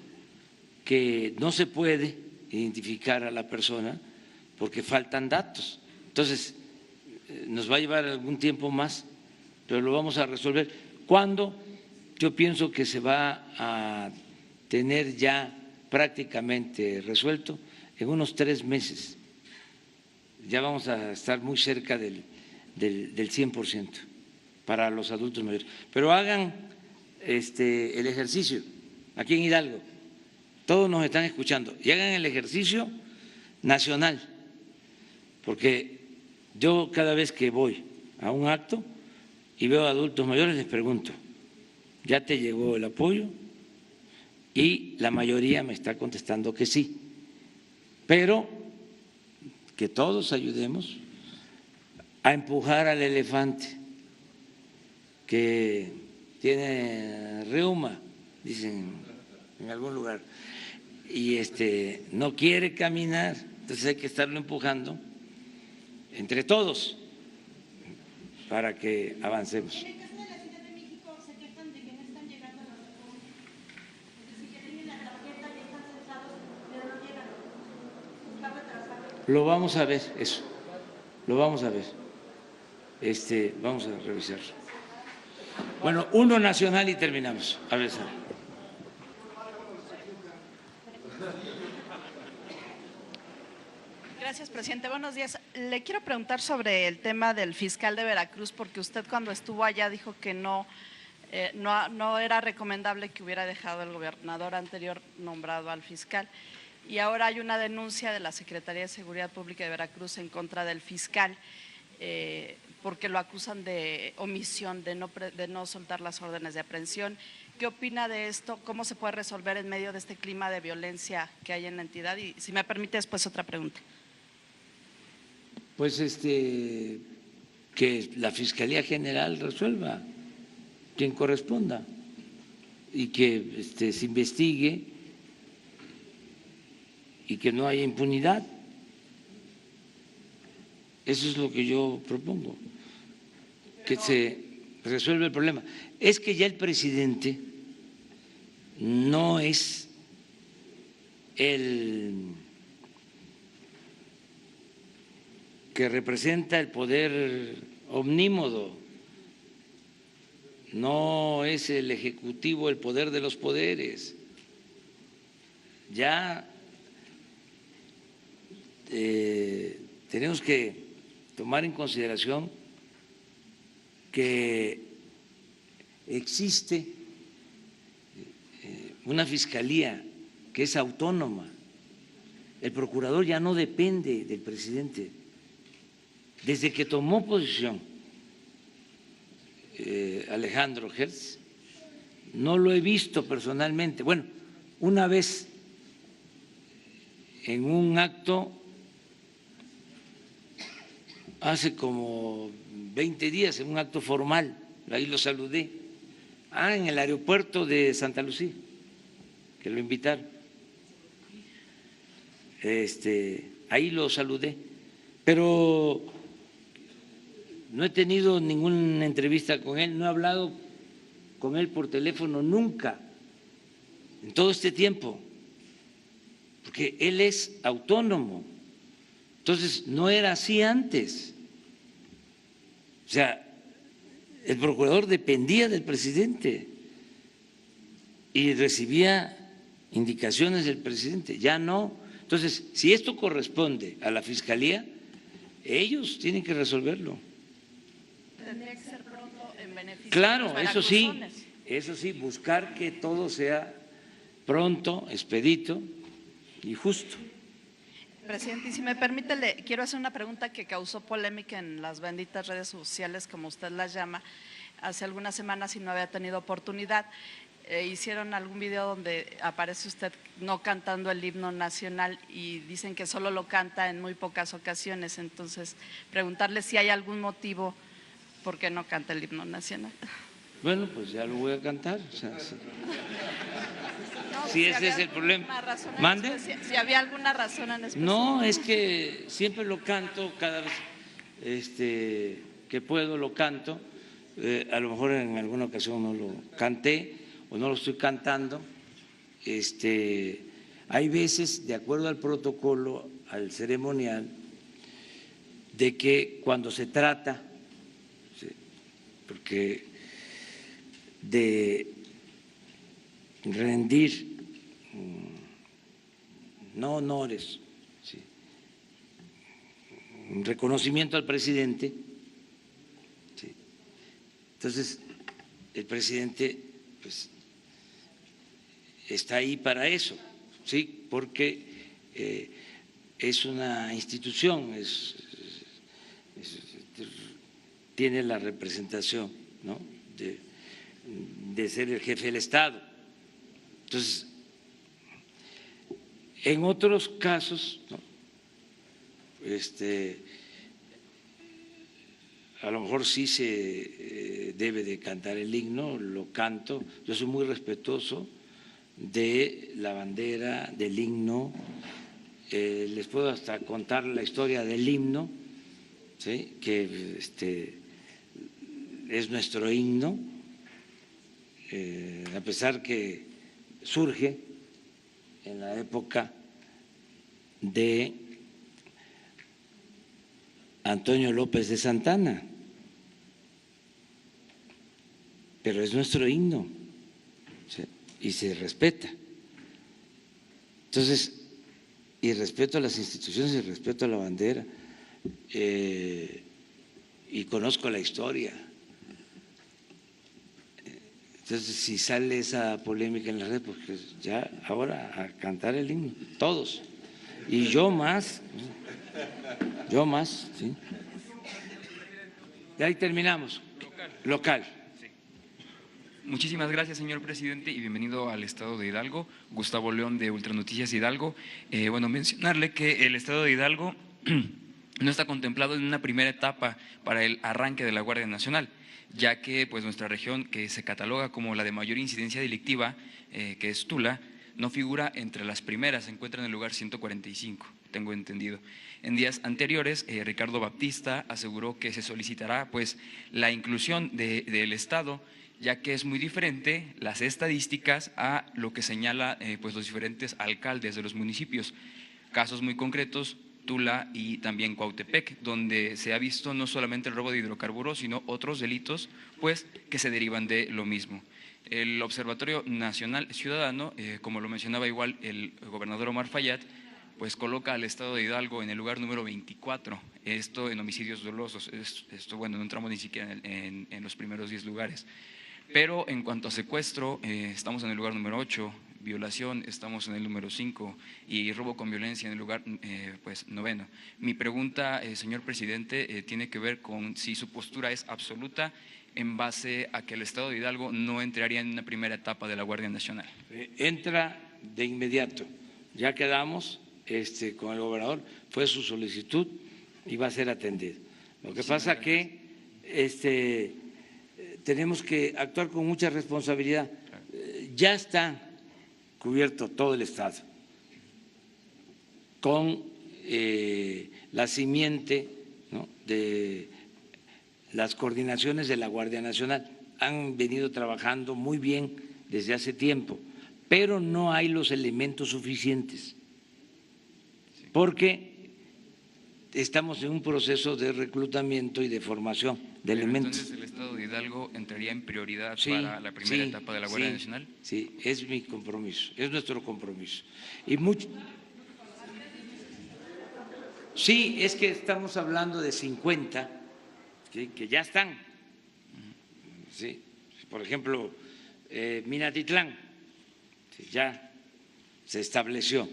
que no se puede identificar a la persona porque faltan datos. Entonces, nos va a llevar algún tiempo más, pero lo vamos a resolver. ¿Cuándo? Yo pienso que se va a tener ya prácticamente resuelto en unos 3 meses. Ya vamos a estar muy cerca del 100% para los adultos mayores. Pero hagan el ejercicio aquí en Hidalgo, todos nos están escuchando, y hagan el ejercicio nacional, porque yo cada vez que voy a un acto y veo a adultos mayores les pregunto, ¿ya te llegó el apoyo? Y la mayoría me está contestando que sí, pero que todos ayudemos a empujar al elefante que tiene reuma, dicen en algún lugar, y no quiere caminar, entonces hay que estarlo empujando entre todos para que avancemos. Lo vamos a ver, eso, lo vamos a ver, vamos a revisar. Bueno, uno nacional y terminamos. A ver, Sara. Gracias, presidente. Buenos días. Le quiero preguntar sobre el tema del fiscal de Veracruz, porque usted cuando estuvo allá dijo que no era recomendable que hubiera dejado el gobernador anterior nombrado al fiscal. Y ahora hay una denuncia de la Secretaría de Seguridad Pública de Veracruz en contra del fiscal, porque lo acusan de omisión, de no soltar las órdenes de aprehensión. ¿Qué opina de esto? ¿Cómo se puede resolver en medio de este clima de violencia que hay en la entidad? Y si me permite después otra pregunta. Pues que la Fiscalía General resuelva, quien corresponda, y que se investigue y que no haya impunidad. Eso es lo que yo propongo, que se resuelva el problema. Es que ya el presidente no es el que representa el poder omnímodo, no es el ejecutivo el poder de los poderes. Ya tenemos que tomar en consideración que existe una fiscalía que es autónoma. El procurador ya no depende del presidente. Desde que tomó posición Alejandro Hertz, no lo he visto personalmente. Bueno, una vez en un acto, hace como 20 días, en un acto formal, ahí lo saludé, en el aeropuerto de Santa Lucía, que lo invitaron. Ahí lo saludé, pero no he tenido ninguna entrevista con él, no he hablado con él por teléfono nunca en todo este tiempo, porque él es autónomo. Entonces, no era así antes. O sea, el procurador dependía del presidente y recibía indicaciones del presidente, ya no. Entonces, si esto corresponde a la Fiscalía, ellos tienen que resolverlo. Tendría que ser pronto en beneficio Claro, de los eso sí, buscar que todo sea pronto, expedito y justo. Presidente, y si me permite, le quiero hacer una pregunta que causó polémica en las benditas redes sociales, como usted las llama, hace algunas semanas y no había tenido oportunidad. Hicieron algún video donde aparece usted no cantando el himno nacional y dicen que solo lo canta en muy pocas ocasiones. Entonces, preguntarle si hay algún motivo por qué no canta el himno nacional. Bueno, pues ya lo voy a cantar. O sea, sí. No, si ese es el problema. ¿Mande? Si había alguna razón en especial. No, es que siempre lo canto, cada vez que puedo lo canto. A lo mejor en alguna ocasión no lo canté o no lo estoy cantando. Hay veces, de acuerdo al protocolo, al ceremonial, de que cuando se trata, porque de rendir no honores, un reconocimiento al presidente, entonces el presidente pues está ahí para eso, sí, porque es una institución, tiene la representación, ¿no?, de ser el jefe del Estado. Entonces, en otros casos, ¿no?, a lo mejor sí se debe de cantar el himno, lo canto. Yo soy muy respetuoso de la bandera, del himno. Les puedo hasta contar la historia del himno, ¿sí?, que es nuestro himno, a pesar que surge en la época de Antonio López de Santana, pero es nuestro himno, ¿sí?, y se respeta. Entonces, y respeto a las instituciones y respeto a la bandera, y conozco la historia. Entonces, si sale esa polémica en la red, pues ya ahora a cantar el himno, todos, y yo más, ¿sí? Y ahí terminamos. Local. Muchísimas gracias, señor presidente, y bienvenido al Estado de Hidalgo. Gustavo León, de Ultranoticias Hidalgo. Bueno, mencionarle que el Estado de Hidalgo no está contemplado en una primera etapa para el arranque de la Guardia Nacional, ya que pues nuestra región, que se cataloga como la de mayor incidencia delictiva, que es Tula, no figura entre las primeras, se encuentra en el lugar 145, tengo entendido. En días anteriores, Ricardo Baptista aseguró que se solicitará pues la inclusión del Estado, ya que es muy diferente las estadísticas a lo que señala pues los diferentes alcaldes de los municipios. Casos muy concretos, Tula y también Cuautepec, donde se ha visto no solamente el robo de hidrocarburos, sino otros delitos pues que se derivan de lo mismo. El Observatorio Nacional Ciudadano, como lo mencionaba igual el gobernador Omar Fayad, pues coloca al Estado de Hidalgo en el lugar número 24, esto en homicidios dolosos. Esto bueno, no entramos ni siquiera en los primeros 10 lugares. Pero en cuanto a secuestro, estamos en el lugar número 8, violación estamos en el número 5 y robo con violencia en el lugar pues 9. Mi pregunta, señor presidente, tiene que ver con si su postura es absoluta en base a que el Estado de Hidalgo no entraría en una primera etapa de la Guardia Nacional. Entra de inmediato, ya quedamos con el gobernador, fue su solicitud y va a ser atendido. Lo que pasa que tenemos que actuar con mucha responsabilidad. Ya está cubierto todo el Estado con la simiente, ¿no?, de las coordinaciones de la Guardia Nacional. Han venido trabajando muy bien desde hace tiempo, pero no hay los elementos suficientes, porque estamos en un proceso de reclutamiento y de formación de elementos. Entonces, ¿el Estado de Hidalgo entraría en prioridad para la primera etapa de la Guardia Nacional? Sí, es mi compromiso, es nuestro compromiso. Sí, es que estamos hablando de 50, ¿sí?, que ya están. Sí, por ejemplo, Minatitlán, sí, ya se estableció.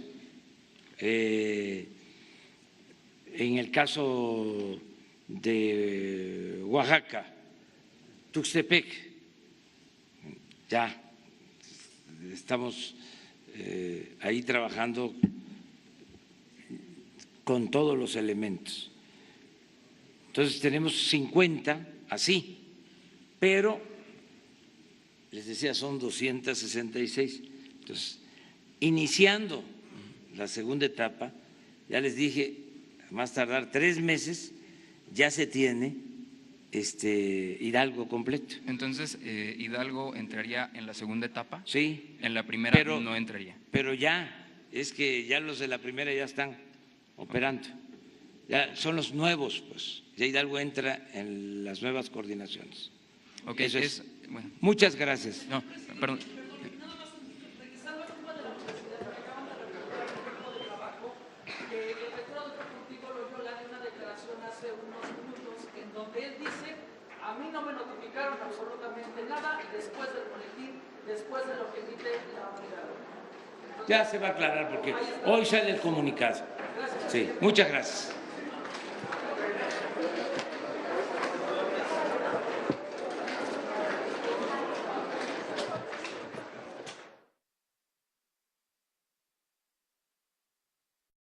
En el caso de Oaxaca, Tuxtepec, ya estamos ahí trabajando con todos los elementos. Entonces tenemos 50 así, pero les decía, son 266. Entonces, iniciando la segunda etapa, ya les dije, más tardar 3 meses, ya se tiene Hidalgo completo. Entonces, ¿Hidalgo entraría en la segunda etapa? Sí. En la primera no entraría. Pero ya, es que ya los de la primera ya están operando. Ya son los nuevos, pues. Ya Hidalgo entra en las nuevas coordinaciones. Okay, eso es. Bueno. Muchas gracias. No, perdón. Donde él dice, a mí no me notificaron absolutamente nada después del boletín, después de lo que emite la unidad. Ya se va a aclarar porque hoy sale el comunicado. Sí, muchas gracias.